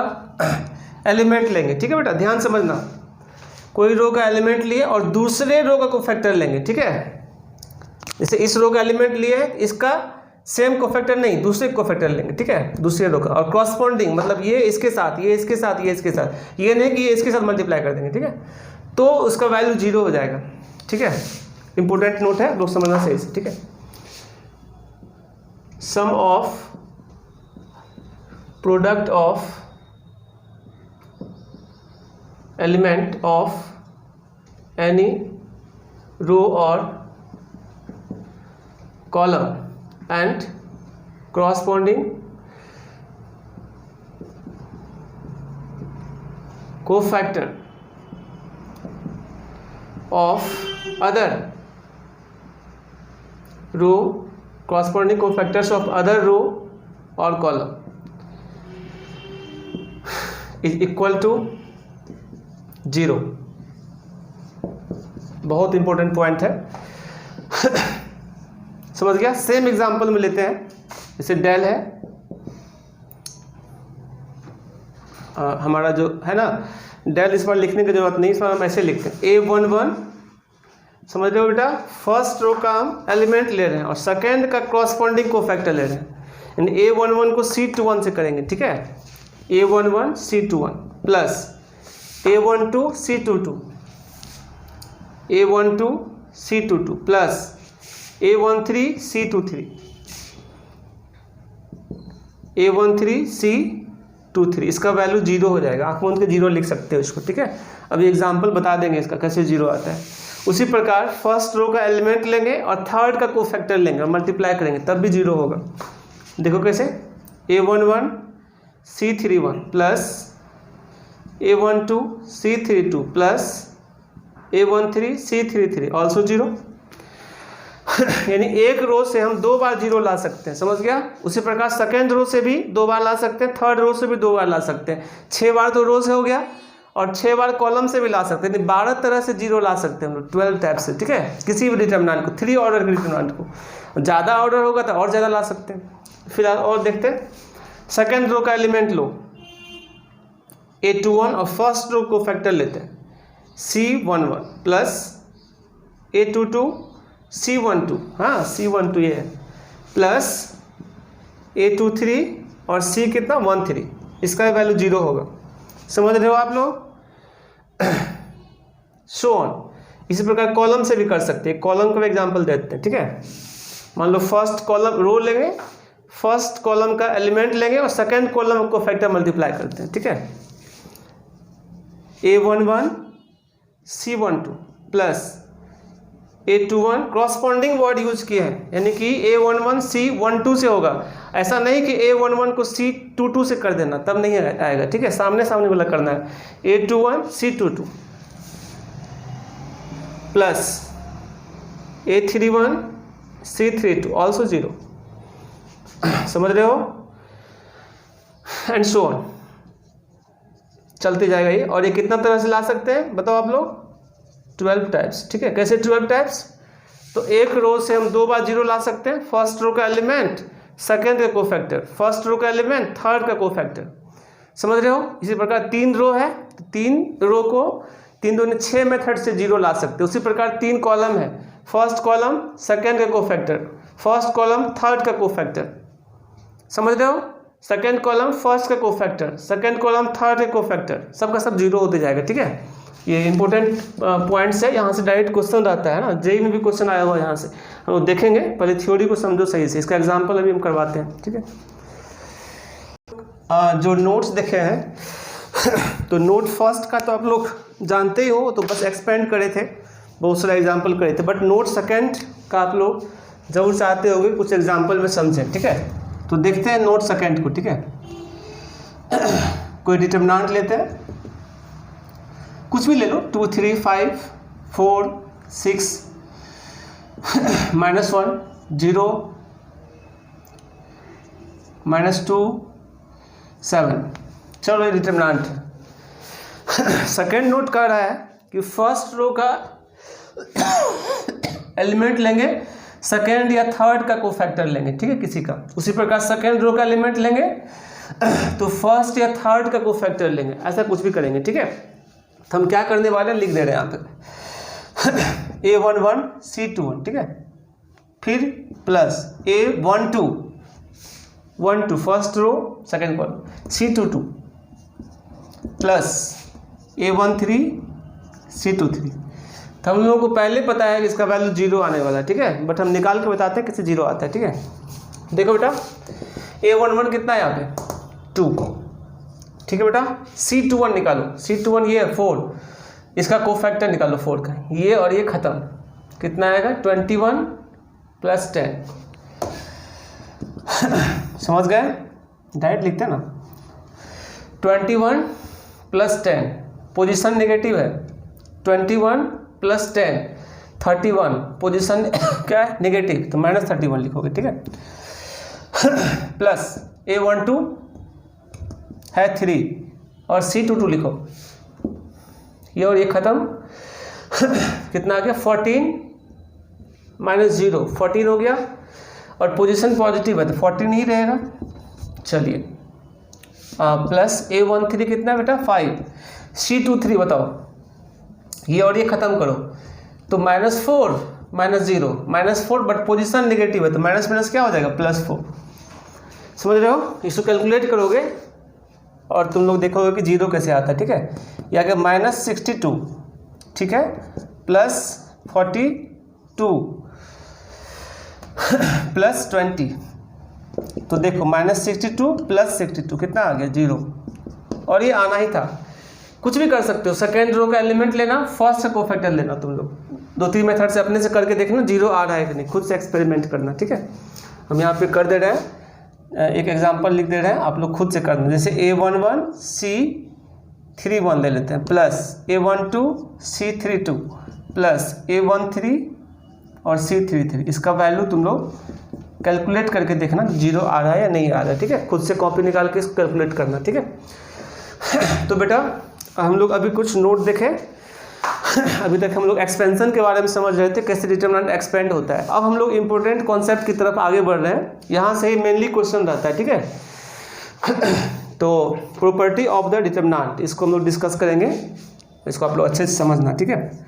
A: एलिमेंट लेंगे, ठीक है बेटा, ध्यान समझना, कोई रो का एलिमेंट लिए और दूसरे रो का कोफैक्टर लेंगे, ठीक है। जैसे इस रो का एलिमेंट लिए है, इसका सेम कोफैक्टर नहीं, दूसरे कोफैक्टर लेंगे, ठीक है, दूसरे रो का। और क्रॉसपॉन्डिंग मतलब ये इसके साथ, ये इसके साथ, ये इसके साथ, ये नहीं कि ये इसके साथ मल्टीप्लाई कर देंगे, ठीक है, तो उसका वैल्यू 0 हो जाएगा, ठीक है। इंपॉर्टेंट नोट है, लोग समझना सही से, ठीक है। Sum of product of element of any row और column and corresponding cofactor of other row, corresponding cofactors of other row or column is equal to 0। बहुत इंपॉर्टेंट पॉइंट है समझ गया। सेम एग्जांपल में लेते हैं, जैसे डेल है, हमारा जो है ना डेल, इस बार लिखने की जरूरत नहीं, इस बार हम ऐसे लिखते हैं A11, समझ रहे हो बेटा, फर्स्ट रो का हम एलिमेंट ले रहे हैं और सेकेंड का क्रॉसपॉन्डिंग कोफैक्टर ले रहे हैं, यानी A11 को C21 से करेंगे, ठीक है, A11 C21 plus A12 C22, A12 C22 plus A13 C23, A13 C23, इसका वैल्यू 0 हो जाएगा, आँख मूंद के 0 लिख सकते हो इसको, ठीक है। अभी एग्जांपल बता देंगे इसका कैसे 0 आता है। उसी प्रकार फर्स्ट रो का एलिमेंट लेंगे और थर्ड का कोफैक्टर लेंगे और मल्टीप्लाई करेंगे, तब भी 0 होगा। देखो कैसे, A11 C31 plus A12 C32 plus A13 C33 also 0। यानी एक रो से हम 2 बार 0 ला सकते हैं, समझ गया। उसी प्रकार सेकेंड रो से भी 2 बार ला सकते हैं, थर्ड रो से भी 2 बार ला सकते हैं, 6 बार तो रो से हो गया और 6 बार कॉलम से भी ला सकते हैं, यानी 12 तरह से 0 ला सकते हैं हम लोग, 12 टाइप से, ठीक है, किसी भी डिटरमिनेंट को, 3 ऑर्डर के डिटरमिनेंट को। ज़्यादा ऑर्डर होगा तो और ज़्यादा ला सकते हैं। फिलहाल और देखते हैं, सेकेंड रो का एलिमेंट लो A21 और फर्स्ट रो को फैक्टर लेते हैं C11 प्लस A22 C12, हाँ C12 ये है, प्लस A23 और C कितना 13, इसका वैल्यू 0 होगा, समझ रहे हो आप लोग। So on. इसी प्रकार कॉलम से भी कर सकते हैं, कॉलम का एग्जांपल देते हैं, ठीक है। मान लो फर्स्ट कॉलम रो लेंगे, फर्स्ट कॉलम का एलिमेंट लेंगे और सेकेंड कॉलम को फैक्टर मल्टीप्लाई करते हैं, ठीक है। A11 C12 plus A21, corresponding word use किए हैं, यानी कि A11 C12 से होगा, ऐसा नहीं कि A11 को C22 से कर देना, तब नहीं आएगा, ठीक है, सामने सामने वाला करना है। A21 C22 plus A31 C32 also 0, समझ रहे हो, एंड सो ऑन, चलते जाएगा ये। और ये कितना तरह से ला सकते हैं बताओ आप लोग, 12 टाइप्स, ठीक है। कैसे 12 टाइप्स, तो एक रो से हम 2 बार 0 ला सकते हैं, फर्स्ट रो का एलिमेंट, सेकेंड का कोफैक्टर, फर्स्ट रो का एलिमेंट, थर्ड का कोफैक्टर, समझ रहे हो। इसी प्रकार 3 रो है, 3 रो को 3 दूनी 6 मेथड से 0 ला सकते हैं। उसी प्रकार 3 कॉलम है, फर्स्ट कॉलम सेकेंड का कोफैक्टर, फर्स्ट कॉलम थर्ड का कोफैक्टर, समझ रहे हो, सेकेंड कॉलम फर्स्ट का कोफैक्टर, सेकेंड कॉलम थर्ड का कोफैक्टर, सबका सब 0 होते जाएगा, ठीक है। ये इंपॉर्टेंट पॉइंट्स है, यहाँ से डायरेक्ट क्वेश्चन रहता है ना, जेई में भी क्वेश्चन आया हुआ है, यहाँ से हम लोग देखेंगे, पहले थ्योरी को समझो सही से, इसका एग्जांपल अभी हम करवाते हैं, ठीक है। जो नोट्स देखे हैं तो नोट फर्स्ट का तो आप लोग जानते ही हो, तो बस एक्सपेंड करे थे, बहुत सारा एग्जाम्पल करे थे, बट नोट सेकेंड का आप लोग जरूर चाहते होगे कुछ एग्जाम्पल में समझें, ठीक है। तो देखते हैं नोट सेकेंड को, ठीक है। कोई डिटरमिनेंट लेते हैं, कुछ भी ले लो, 2 3 5 4 6 -1 0 -2 7, चलो ये डिटरमिनेंट। सेकेंड नोट कर रहा है कि फर्स्ट रो का एलिमेंट लेंगे, सेकेंड या थर्ड का कोफैक्टर लेंगे, ठीक है, किसी का। उसी प्रकार सेकेंड रो का एलिमेंट लेंगे तो फर्स्ट या थर्ड का कोफैक्टर लेंगे, ऐसा कुछ भी करेंगे, ठीक है। तो हम क्या करने वाले हैं, लिख दे रहे हैं यहाँ पे A11 C21, ठीक है, फिर plus A12 first row second column, C22 plus A13 C23। तो हम लोगों को पहले पता है कि इसका वैल्यू 0 आने वाला है, ठीक है, बट हम निकाल के बताते हैं किससे 0 आता है, ठीक है। देखो बेटा A11 कितना है यहाँ पे 2, ठीक है बेटा। C21 निकालो, C21 ये है 4, इसका कोफैक्टर निकालो 4 का, ये और ये खत्म, कितना आएगा 21 प्लस 10। समझ गए, डायरेक्ट लिखते हैं ना, 21 प्लस 10, पोजीशन नेगेटिव है, 21 प्लस 10 31, पोजीशन क्या है नेगेटिव, तो -31 लिखोगे, ठीक है। प्लस A12 है 3 और C22 लिखो, ये और ये खत्म, कितना आ गया 14 - 0 14 हो गया, और पोजीशन पॉजिटिव है तो 14 ही रहेगा। चलिए प्लस A13 कितना है बेटा 5, C23 बताओ, ये और ये ख़त्म करो, तो -4 -0 -4, बट पोजीशन नेगेटिव है तो माइनस माइनस क्या हो जाएगा +4। समझ रहे हो, इसको कैलकुलेट करोगे और तुम लोग देखोगे कि 0 कैसे आता है, ठीक है। या कि -62, ठीक है, +42 +20, तो देखो -62 +62 कितना आ गया 0, और ये आना ही था। कुछ भी कर सकते हो, सेकेंड रो का एलिमेंट लेना, फर्स्ट का कोफैक्टर लेना, तुम लोग 2-3 मेथड से अपने से करके देखना 0 आ रहा है कि नहीं, खुद से एक्सपेरिमेंट करना, ठीक है। हम यहाँ पे कर दे रहे हैं, एक एग्जांपल लिख दे रहे हैं, आप लोग खुद से करना। जैसे A11 C31 ले लेते हैं, plus A12 C32 plus A13 और C33, इसका वैल्यू तुम लोग कैलकुलेट करके देखना 0 आ रहा है या नहीं आ रहा है, ठीक है। खुद से कॉपी निकाल के इसको कैलकुलेट करना, ठीक है। तो बेटा हम लोग अभी कुछ नोट देखें। अभी तक हम लोग एक्सपेंशन के बारे में समझ रहे थे, कैसे डिटरमिनेंट एक्सपेंड होता है। अब हम लोग इंपॉर्टेंट कॉन्सेप्ट की तरफ आगे बढ़ रहे हैं, यहाँ से ही मेनली क्वेश्चन रहता है, ठीक है। तो प्रॉपर्टी ऑफ द डिटरमिनेंट, इसको हम लोग डिस्कस करेंगे, इसको आप लोग अच्छे से समझना, ठीक है।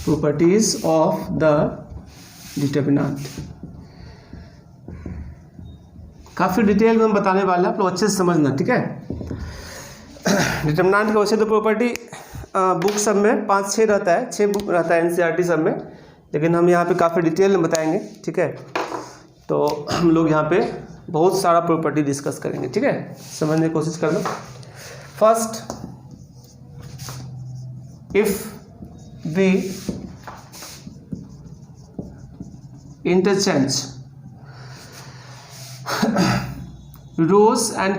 A: प्रॉपर्टीज ऑफ द डिटरमिनेंट काफ़ी डिटेल में हम बताने वाले हैं, आप लोग अच्छे से समझना, ठीक है। डिटरमिनेंट का वैसे तो प्रॉपर्टी बुक सब में 5-6 रहता है, 6 बुक रहता है NCERT सब में, लेकिन हम यहाँ पे काफ़ी डिटेल में बताएंगे, ठीक है। तो हम लोग यहाँ पे बहुत सारा प्रॉपर्टी डिस्कस करेंगे, ठीक है, समझने की कोशिश करना। First, if we interchange rows and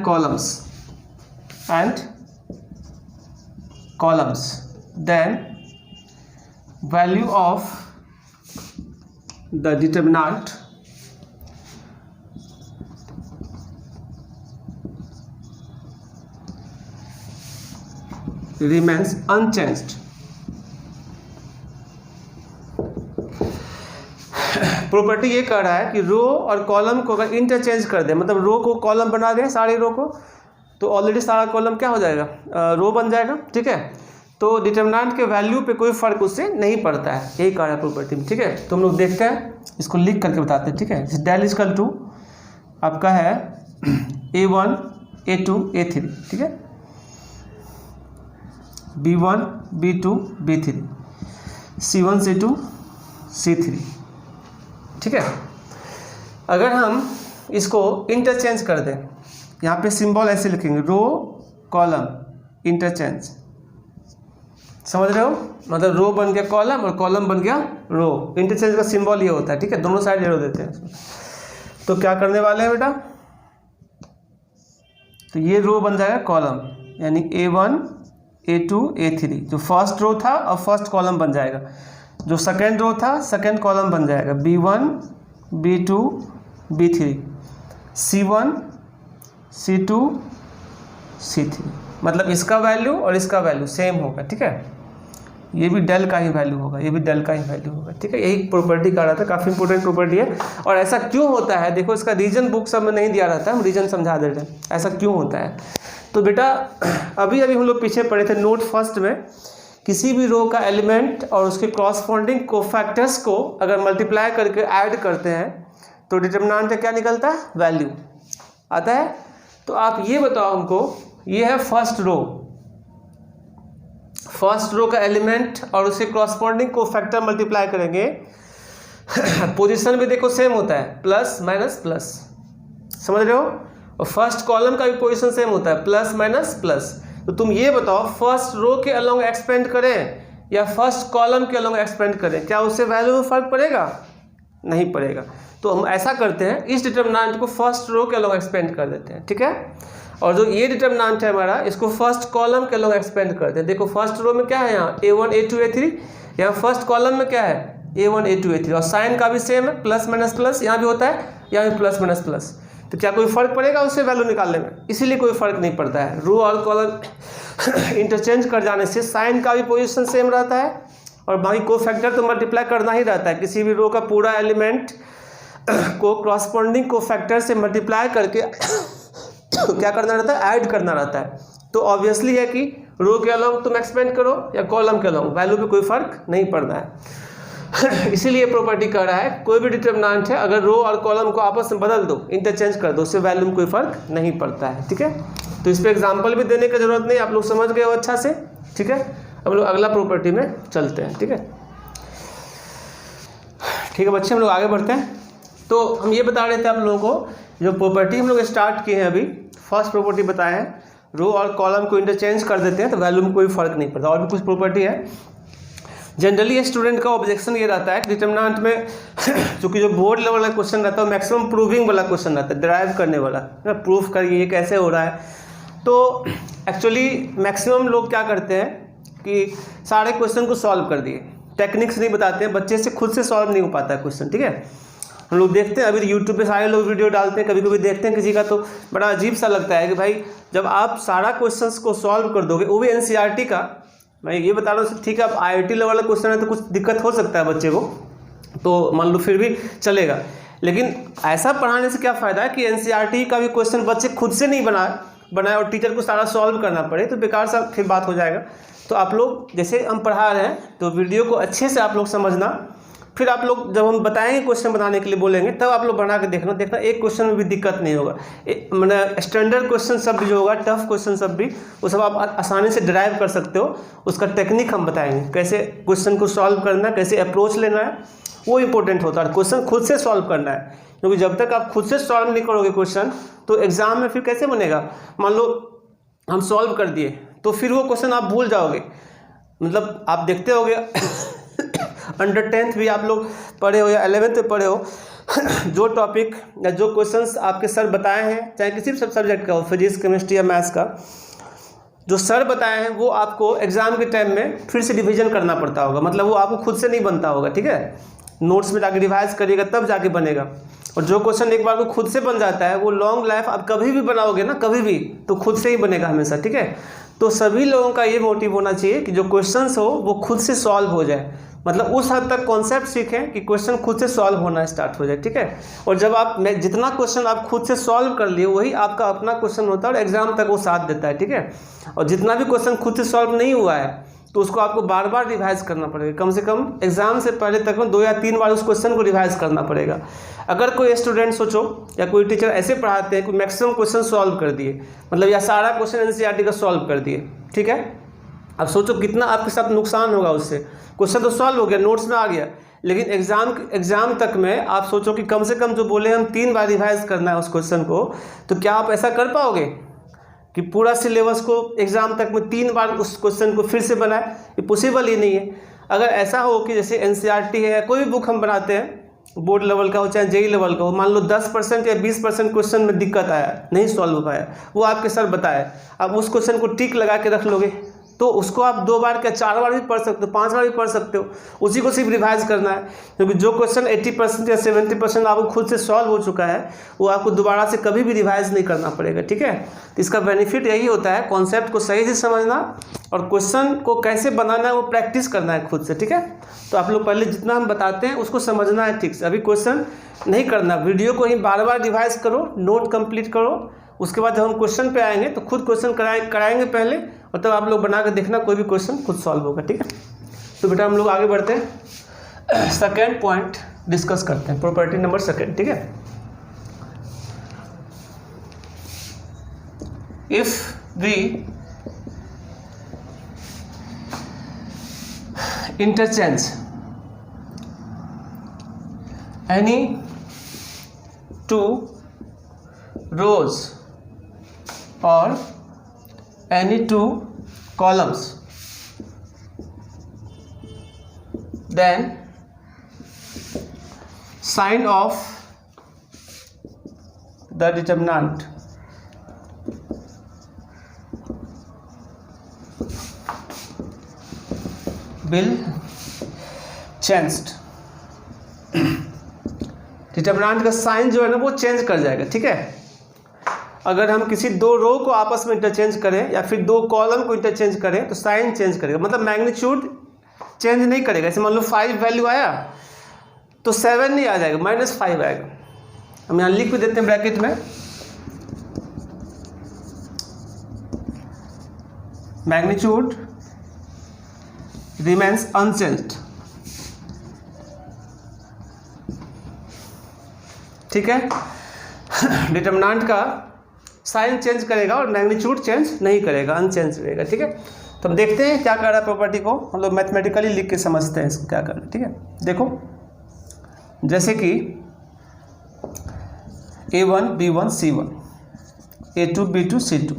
A: columns then value of the determinant remains unchanged। Property ये कह रहा है कि रो और कॉलम को अगर इंटरचेंज कर दे, मतलब रो को कॉलम बना दें, सारी रो को, तो ऑलरेडी सारा कॉलम क्या हो जाएगा रो बन जाएगा, ठीक है। तो डिटरमिनेंट के वैल्यू पे कोई फर्क उससे नहीं पड़ता है, यही कह रहा है प्रॉपर्टी में, ठीक है। तो हम लोग देखते हैं, इसको लिख करके बताते हैं, ठीक है। डेल इक्वल टू आपका है A1 A2 A3, ठीक है, B1 B2 B3 C1 C2 C3, ठीक है। अगर हम इसको इंटरचेंज कर दें, यहाँ पे सिंबल ऐसे लिखेंगे, रो कॉलम इंटरचेंज, समझ रहे हो, मतलब रो बन गया कॉलम और कॉलम बन गया रो। इंटरचेंज का सिंबल ये होता है, ठीक है, दोनों साइड एरो देते हैं। तो क्या करने वाले हैं बेटा, तो ये रो बन जाएगा कॉलम, यानी A1 A2 A3, जो फर्स्ट रो था और फर्स्ट कॉलम बन जाएगा, जो सेकेंड रो था सेकेंड कॉलम बन जाएगा, B1 B2 B3 C1 C2 C3, मतलब इसका वैल्यू और इसका वैल्यू सेम होगा, ठीक है। ये भी डेल का ही वैल्यू होगा, ये भी डेल का ही वैल्यू होगा, ठीक है। यही प्रॉपर्टी का रहा था, काफ़ी इंपॉर्टेंट प्रॉपर्टी है। और ऐसा क्यों होता है, देखो इसका रीजन बुक सब में नहीं दिया रहता है, हम रीजन समझा दे रहे हैं ऐसा क्यों होता है। तो बेटा अभी हम लोग पीछे पढ़े थे नोट फर्स्ट में, किसी भी रो का एलिमेंट और उसके क्रॉसपोंडिंग कोफैक्टर्स को अगर मल्टीप्लाई करके ऐड करते हैं तो डिटरमिनेंट क्या निकलता है, वैल्यू आता है। तो आप ये बताओ हमको, ये है फर्स्ट रो का एलिमेंट और उसके क्रॉसपोंडिंग कोफैक्टर मल्टीप्लाई करेंगे, पोजीशन भी देखो सेम होता है, प्लस माइनस प्लस, समझ रहे हो। और फर्स्ट कॉलम का भी पोजीशन सेम होता है, प्लस माइनस प्लस। तो तुम ये बताओ फर्स्ट रो के अलोंग एक्सपेंड करें या फर्स्ट कॉलम के अलोंग एक्सपेंड करें, क्या उससे वैल्यू में फर्क पड़ेगा, नहीं पड़ेगा। तो हम ऐसा करते हैं, इस डिटरमिनेंट को फर्स्ट रो के अलोंग एक्सपेंड कर देते हैं, ठीक है। और जो ये डिटरमिनेंट है हमारा, इसको फर्स्ट कॉलम के अलोंग एक्सपेंड करते हैं। देखो फर्स्ट रो में क्या है, यहाँ a1 a2 a3, यहाँ फर्स्ट कॉलम में क्या है, a1 a2 a3, और साइन का भी सेम है, प्लस माइनस प्लस, यहाँ भी होता है, यहाँ भी प्लस माइनस प्लस। तो क्या कोई फर्क पड़ेगा उससे वैल्यू निकालने में, इसीलिए कोई फर्क नहीं पड़ता है। रो और कॉलम इंटरचेंज कर जाने से साइन का भी पोजीशन सेम रहता है और बाकी कोफैक्टर तो मल्टीप्लाई करना ही रहता है। किसी भी रो का पूरा एलिमेंट को क्रॉसपोंडिंग कोफैक्टर से मल्टीप्लाई करके क्या करना रहता है, ऐड करना रहता है। तो ऑब्वियसली है कि रो के अलोंग तुम एक्सपेंड करो या कॉलम के अलोंग, वैल्यू पे कोई फर्क नहीं पड़ना है। इसीलिए प्रॉपर्टी कह रहा है कोई भी डिटरमिनेंट है अगर रो और कॉलम को आपस में बदल दो, इंटरचेंज कर दो, उससे वैल्यू में कोई फर्क नहीं पड़ता है, ठीक है। तो इस पर एग्जाम्पल भी देने की जरूरत नहीं, आप लोग समझ गए हो अच्छा से, ठीक है। हम लोग अगला प्रॉपर्टी में चलते हैं, ठीक है। ठीक है बच्चे, हम लोग आगे बढ़ते हैं। तो हम ये बता रहे थे आप लोगों को, जो प्रॉपर्टी हम लोग स्टार्ट किए हैं अभी, फर्स्ट प्रॉपर्टी बताए हैं, रो और कॉलम को इंटरचेंज कर देते हैं तो वैल्यू में कोई फर्क नहीं पड़ता। और भी कुछ प्रॉपर्टी है। जनरली स्टूडेंट का ऑब्जेक्शन ये रहता है कि डिटरमिनेंट में चूंकि जो बोर्ड लेवल का क्वेश्चन रहता है मैक्सिमम प्रूविंग वाला क्वेश्चन रहता है, डिराइव करने वाला ना, प्रूफ करिए ये कैसे हो रहा है। तो एक्चुअली मैक्सिमम लोग क्या करते हैं कि सारे क्वेश्चन को सॉल्व कर दिए, टेक्निक्स नहीं बताते हैं, बच्चे से खुद से सॉल्व नहीं हो पाता है क्वेश्चन, ठीक है। हम लोग देखते हैं अभी यूट्यूब पे सारे लोग वीडियो डालते हैं, कभी कभी देखते हैं किसी का तो बड़ा अजीब सा लगता है कि भाई जब आप सारा क्वेश्चंस को सॉल्व कर दोगे, वो भी एनसीईआरटी का, मैं ये बता रहा हूँ ठीक है, अब आईआईटी लेवल का क्वेश्चन है तो कुछ दिक्कत हो सकता है बच्चे को, तो मान लो फिर भी चलेगा। लेकिन ऐसा पढ़ाने से क्या फ़ायदा है कि एनसीईआरटी का भी क्वेश्चन बच्चे खुद से नहीं बनाए और टीचर को सारा सॉल्व करना पड़े, तो बेकार सा फिर बात हो जाएगा। तो आप लोग जैसे हम पढ़ा रहे हैं तो वीडियो को अच्छे से आप लोग समझना, फिर आप लोग जब हम बताएंगे क्वेश्चन बनाने के लिए बोलेंगे तब आप लोग बना के देखना एक क्वेश्चन में भी दिक्कत नहीं होगा। मतलब स्टैंडर्ड क्वेश्चन सब भी जो होगा, टफ क्वेश्चन सब भी, वो सब आप आसानी से ड्राइव कर सकते हो। उसका टेक्निक हम बताएंगे, कैसे क्वेश्चन को सॉल्व करना है, कैसे अप्रोच लेना है, वो इंपॉर्टेंट होता है। क्वेश्चन खुद से सॉल्व करना है, क्योंकि जब तक आप खुद से सॉल्व नहीं करोगे क्वेश्चन तो एग्जाम में फिर कैसे बनेगा। मान लो हम सॉल्व कर दिए तो फिर वो क्वेश्चन आप भूल जाओगे। मतलब आप देखते होगे अंडर 10th भी आप लोग पढ़े हो या 11th में पढ़े हो, जो टॉपिक या जो क्वेश्चंस आपके सर बताए हैं, चाहे किसी भी सब्जेक्ट का हो, फिजिक्स केमिस्ट्री या मैथ्स का, जो सर बताए हैं वो आपको एग्जाम के टाइम में फिर से रिवीजन करना पड़ता होगा। मतलब वो आपको खुद से नहीं बनता होगा, ठीक है। नोट्स में जाके रिवाइज करिएगा तब जाके बनेगा। और जो क्वेश्चन एक बार को खुद से बन जाता है वो लॉन्ग लाइफ आप कभी भी बनाओगे ना, कभी भी, तो खुद से ही बनेगा हमेशा, ठीक है। तो सभी लोगों का ये मोटिव होना चाहिए कि जो क्वेश्चंस हो वो खुद से सॉल्व हो जाए, मतलब उस हद तक कॉन्सेप्ट सीखें कि क्वेश्चन खुद से सॉल्व होना स्टार्ट हो जाए, ठीक है। और जब आप जितना क्वेश्चन आप खुद से सॉल्व कर लिए वही आपका अपना क्वेश्चन होता है और एग्जाम तक वो साथ देता है, ठीक है। और जितना भी क्वेश्चन खुद से सॉल्व नहीं हुआ है तो उसको आपको बार बार रिवाइज करना पड़ेगा, कम से कम एग्जाम से पहले तक में 2 या 3 बार उस क्वेश्चन को रिवाइज करना पड़ेगा। अगर कोई स्टूडेंट सोचो या कोई टीचर ऐसे पढ़ाते हैं कि मैक्सिमम क्वेश्चन सॉल्व कर दिए, मतलब या सारा क्वेश्चन एनसीईआरटी का सॉल्व कर दिए, ठीक है। अब सोचो कितना आपके साथ नुकसान होगा उससे। क्वेश्चन तो सॉल्व हो गया, नोट्स में आ गया, लेकिन एग्जाम तक में आप सोचो कि कम से कम जो बोले हम 3 बार रिवाइज करना है उस क्वेश्चन को, तो क्या आप ऐसा कर पाओगे कि पूरा सिलेबस को एग्जाम तक में 3 बार उस क्वेश्चन को फिर से बनाए? ये पॉसिबल ही नहीं है। अगर ऐसा हो कि जैसे एनसीईआरटी है या कोई भी बुक हम बनाते हैं, बोर्ड लेवल का हो चाहे जेई लेवल का हो, मान लो 10% या 20% क्वेश्चन में दिक्कत आया, नहीं सॉल्व हो पाया, वो आपके सर बताए, आप उस क्वेश्चन को टिक लगा के रख लोगे तो उसको आप 2 बार क्या 4 बार भी पढ़ सकते हो, 5 बार भी पढ़ सकते हो, उसी को सिर्फ रिवाइज करना है। क्योंकि जो क्वेश्चन 80% या 70% आपको खुद से सॉल्व हो चुका है वो आपको दोबारा से कभी भी रिवाइज नहीं करना पड़ेगा, ठीक है। तो इसका बेनिफिट यही होता है, कॉन्सेप्ट को सही से समझना और क्वेश्चन को कैसे बनाना है वो प्रैक्टिस करना है खुद से, ठीक है। तो आप लोग पहले जितना हम बताते हैं उसको समझना है ठीक से, अभी क्वेश्चन नहीं करना, वीडियो को ही बार बार रिवाइज करो, नोट कंप्लीट करो, उसके बाद जब हम क्वेश्चन पे आएंगे तो खुद क्वेश्चन कराएंगे पहले, और तब आप लोग बना कर देखना कोई भी क्वेश्चन खुद सॉल्व होगा, ठीक है। तो बेटा हम लोग आगे बढ़ते हैं, सेकेंड पॉइंट डिस्कस करते हैं, प्रॉपर्टी नंबर सेकेंड, ठीक है। If we interchange any two rows or any two columns, then sign of the determinant will changed। Determinant का साइन जो है ना वो चेंज कर जाएगा, ठीक है। अगर हम किसी दो रो को आपस में इंटरचेंज करें या फिर दो कॉलम को इंटरचेंज करें तो साइन चेंज करेगा, मतलब मैग्नीट्यूड चेंज नहीं करेगा। जैसे मान लो 5 वैल्यू आया तो 7 नहीं आ जाएगा, -5 आएगा। हम यहाँ लिख भी देते हैं ब्रैकेट में, मैग्नीट्यूड remains unchanged, ठीक है। डिटरमिनेंट का साइन चेंज करेगा और मैग्नीट्यूड चेंज नहीं करेगा, अनचेंज रहेगा, ठीक है। तो हम देखते हैं क्या कर रहा है प्रॉपर्टी को, हम लोग मैथमेटिकली लिख के समझते हैं इसको क्या कर रहा है, ठीक है। देखो जैसे कि A1 B1 C1, A2 B2 C2,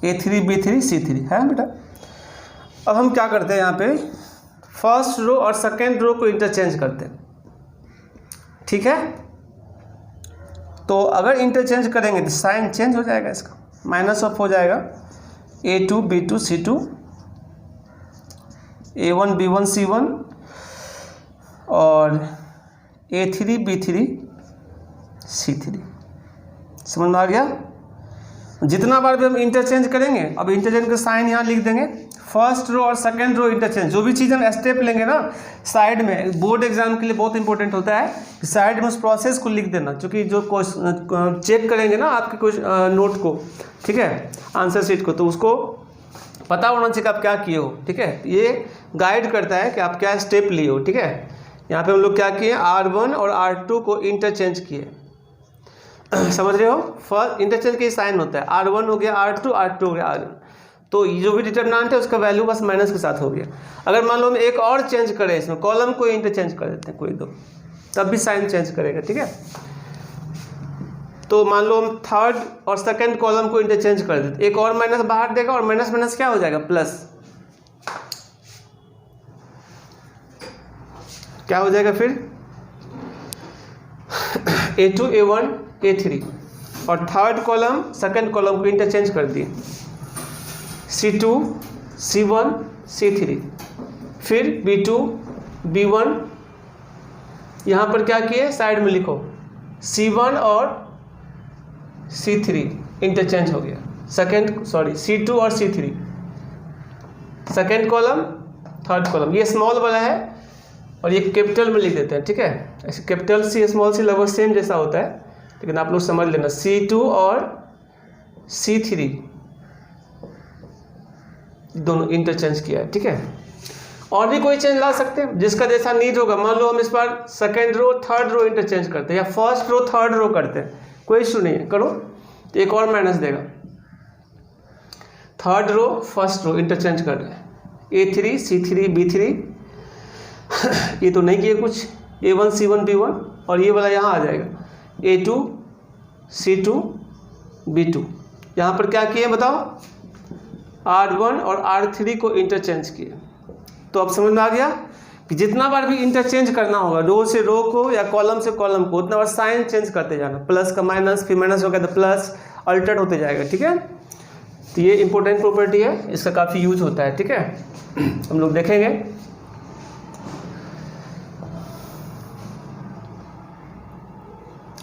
A: A3 B3 C3 है बेटा। अब हम क्या करते हैं यहाँ पे, फर्स्ट रो और सेकेंड रो को इंटरचेंज करते हैं, ठीक है। तो अगर इंटरचेंज करेंगे तो साइन चेंज हो जाएगा, इसका माइनस ऑफ हो जाएगा। A2 B2 C2, A1 B1 C1 और A3 B3 C3। समझ में आ गया। जितना बार भी हम इंटरचेंज करेंगे, अब इंटरचेंज का साइन यहाँ लिख देंगे, फर्स्ट रो और सेकंड रो इंटरचेंज। जो भी चीज़ हम स्टेप लेंगे ना साइड में, बोर्ड एग्जाम के लिए बहुत इंपॉर्टेंट होता है कि साइड में उस प्रोसेस को लिख देना, क्योंकि जो चेक करेंगे ना आपके कुछ नोट को, ठीक है, आंसर शीट को, तो उसको पता होना चाहिए कि आप क्या किए हो, ठीक है। ये गाइड करता है कि आप क्या स्टेप लिए हो, ठीक है। यहाँ पे हम लोग क्या किए, R1 और R2 को इंटरचेंज किए, समझ रहे हो। फर्स्ट इंटरचेंज के साइन होता है, R1 हो गया R2, R2 हो गया R1। तो जो भी डिटरमिनेंट है उसका वैल्यू बस माइनस के साथ हो गया। अगर मान लो हम एक और चेंज करें, इसमें कॉलम को इंटरचेंज कर देते हैं कोई दो, तब भी साइन चेंज करेगा, ठीक है। तो मान लो हम थर्ड और सेकंड कॉलम को इंटरचेंज कर देते, एक और माइनस बाहर देगा और माइनस माइनस क्या हो जाएगा, प्लस। क्या हो जाएगा फिर, A2 A1 A3 और थर्ड कॉलम सेकंड कॉलम को इंटरचेंज कर दिए, C2 C1 C3, फिर B2 B1, यहाँ पर क्या किए साइड में लिखो, C1 और C3 इंटरचेंज हो गया, C2 और C3, second column third column. ये स्मॉल वाला है और ये कैपिटल में लिख देते हैं, ठीक है। ऐसे कैपिटल सी स्मॉल सी लगभग सेम जैसा होता है, लेकिन आप लोग समझ लेना, C2 और C3 दोनों इंटरचेंज किया है, ठीक है। और भी कोई चेंज ला सकते हैं जिसका जैसा नीड होगा। मान लो हम इस बार second row third row interchange करते हैं या फर्स्ट रो थर्ड रो करते हैं, कोई इशू नहीं है, करो, तो एक और माइनस देगा। Third row first row interchange कर रहे हैं, A3 C3 B3 ये तो नहीं किए कुछ, A1 C1 B1, और ये वाला यहाँ आ जाएगा A2 C2 B2। यहाँ पर क्या किए बताओ, R1 और R3 को इंटरचेंज किए। तो अब समझ में आ गया कि जितना बार भी इंटरचेंज करना होगा रो से रो को या कॉलम से कॉलम को, उतना बार साइन चेंज करते जाना, प्लस का माइनस, फिर माइनस हो गया तो प्लस, अल्टरनेट होते जाएगा, ठीक है। तो ये इंपॉर्टेंट प्रॉपर्टी है, इसका काफ़ी यूज होता है, ठीक है। हम लोग देखेंगे।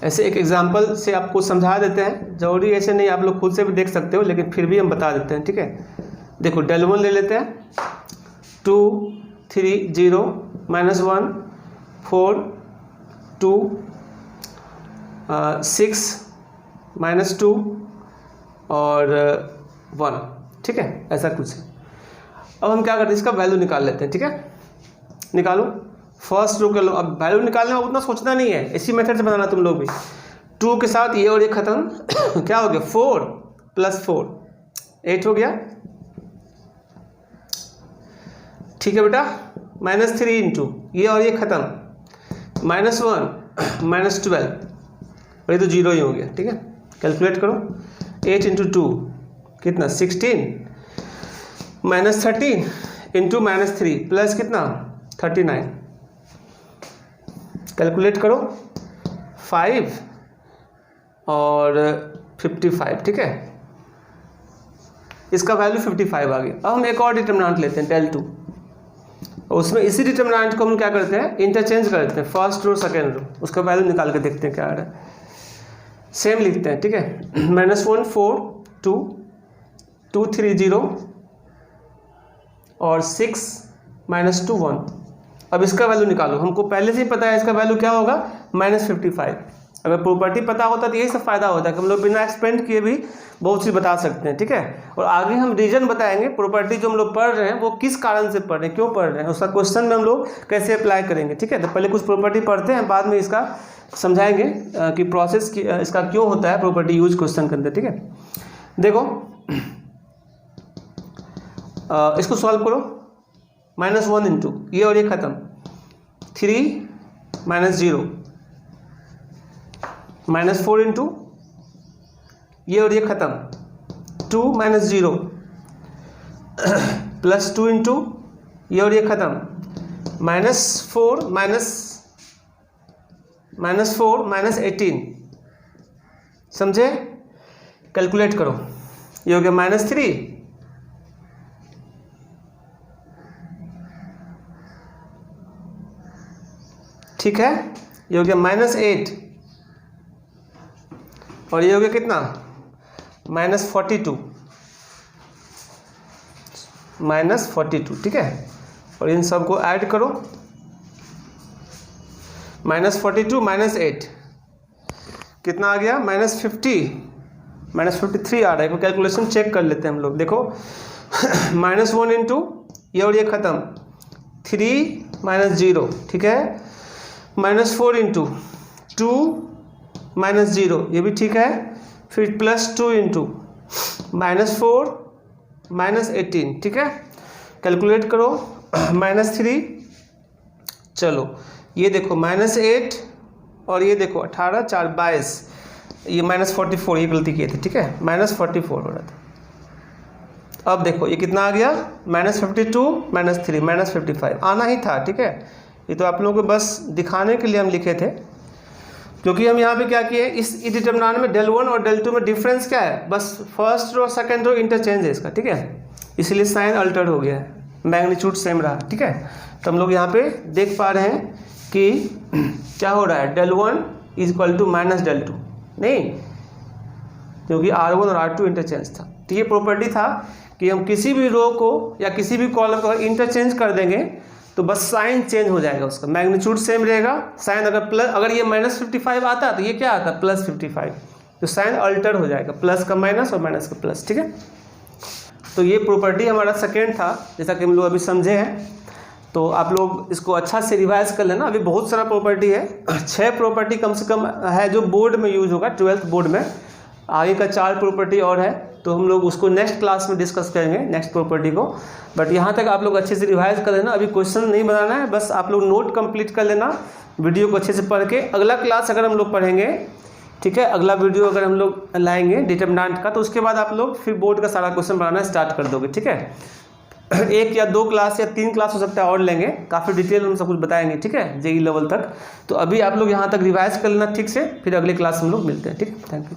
A: ऐसे एक एग्जांपल से आपको समझा देते हैं, जरूरी ऐसे नहीं, आप लोग खुद से भी देख सकते हो, लेकिन फिर भी हम बता देते हैं, ठीक है। देखो del 1 ले लेते हैं, 2 3 0 -1 4 2 6 -2 और 1, ठीक है, ऐसा कुछ है। अब हम क्या करते हैं, इसका वैल्यू निकाल लेते हैं, ठीक है। निकालो, फर्स्ट रो कर लो। अब वैल्यू निकालने में उतना सोचना नहीं है, इसी मेथड से बनाना तुम लोग भी। 2 के साथ ये और ये खत्म क्या हो गया, 4 + 4 8 हो गया, ठीक है बेटा। -3 इंटू ये और ये खत्म, -1 -12 और ये तो 0 ही हो गया, ठीक है। कैलकुलेट करो, 8 × 2 कितना 16, -13 इंटू -3 प्लस कितना 39। कैलकुलेट करो, 5 और 55, ठीक है। इसका वैल्यू 55 आ गया। अब हम एक और डिटरमिनेंट लेते हैं del 2, और उसमें इसी डिटरमिनेंट को हम क्या करते हैं, इंटरचेंज करते हैं, फर्स्ट रो सेकेंड रो, उसका वैल्यू निकाल के देखते हैं क्या आ रहा है। सेम लिखते हैं, ठीक है। -1 4 2 2 3 0 और 6 -2 1। अब इसका वैल्यू निकालो, हमको पहले से ही पता है इसका वैल्यू क्या होगा, -55। अगर प्रॉपर्टी पता होता तो यही सब फायदा होता है कि हम लोग बिना एक्सपेंड किए भी बहुत चीज़ बता सकते हैं, ठीक है। और आगे हम रीजन बताएंगे, प्रॉपर्टी जो हम लोग पढ़ रहे हैं वो किस कारण से पढ़ रहे हैं, क्यों पढ़ रहे हैं, उसका क्वेश्चन में हम लोग कैसे अप्लाई करेंगे, ठीक है। तो पहले कुछ प्रॉपर्टी पढ़ते हैं, बाद में इसका समझाएंगे कि प्रोसेस की इसका क्यों होता है प्रॉपर्टी यूज क्वेश्चन के अंदर, ठीक है। देखो इसको सॉल्व करो, -1 इंटू ये और ये खत्म, 3 -0 -4 इंटू ये और ये खत्म, 2 -0 +2 इंटू ये और ये खत्म, -4 -18, समझे। कैलकुलेट करो, ये हो गया -3 ठीक है, ये हो गया -8 और ये हो गया कितना -42 ठीक है। और इन सब को ऐड करो, -42 -8 कितना आ गया, -50 -53 आ रहा है। कैलकुलेशन चेक कर लेते हैं हम लोग। देखो -1 इंटू ये और ये खत्म, 3 -0 ठीक है, -4 इंटू 2 -0 ये भी ठीक है, फिर +2 इंटू -4 -18 ठीक है। कैलकुलेट करो, -3, चलो ये देखो -8 और ये देखो 18 4 22, ये -44 ये गलती किए थे ठीक है, -44 हो रहा था। अब देखो ये कितना आ गया, -52 -3 -55 आना ही था ठीक है। ये तो आप लोगों को बस दिखाने के लिए हम लिखे थे, क्योंकि हम यहाँ पे क्या किए, इस डिटरमिनेंट में del 1 और del 2 में डिफरेंस क्या है, बस first row second row interchange है इसका ठीक है, इसलिए साइन अल्टर हो गया है, मैग्नीट्यूड सेम रहा ठीक है। तो हम लोग यहाँ पे देख पा रहे हैं कि क्या हो रहा है, del 1 = del 2 नहीं, क्योंकि R1 और R2 इंटरचेंज था। तो ये प्रॉपर्टी था कि हम किसी भी रो को या किसी भी कॉलम को इंटरचेंज कर देंगे तो बस साइन चेंज हो जाएगा, उसका मैग्नीट्यूड सेम रहेगा। साइन अगर ये -55 आता तो ये क्या आता, +55, तो साइन अल्टर हो जाएगा, प्लस का माइनस और माइनस का प्लस ठीक है। तो ये प्रॉपर्टी हमारा सेकेंड था, जैसा कि हम लोग अभी समझे हैं। तो आप लोग इसको अच्छा से रिवाइज कर लेना, अभी बहुत सारा प्रॉपर्टी है, 6 प्रॉपर्टी कम से कम है जो बोर्ड में यूज होगा, 12th बोर्ड में। आगे का 4 प्रॉपर्टी और है, तो हम लोग उसको नेक्स्ट क्लास में डिस्कस करेंगे, नेक्स्ट प्रॉपर्टी को। बट यहाँ तक आप लोग अच्छे से रिवाइज कर लेना, अभी क्वेश्चन नहीं बनाना है, बस आप लोग नोट कंप्लीट कर लेना, वीडियो को अच्छे से पढ़ के। अगला क्लास अगर हम लोग पढ़ेंगे ठीक है, अगला वीडियो अगर हम लोग लाएंगे डिटरमिनेंट का, तो उसके बाद आप लोग फिर बोर्ड का सारा क्वेश्चन बनाना स्टार्ट कर दोगे ठीक है। 1 या 2 क्लास या 3 क्लास हो सकता है और लेंगे, काफ़ी डिटेल हम सब कुछ बताएंगे ठीक है, जेई लेवल तक। तो अभी आप लोग यहाँ तक रिवाइज कर लेना ठीक से, फिर अगले क्लास हम लोग मिलते हैं ठीक है। Thank you.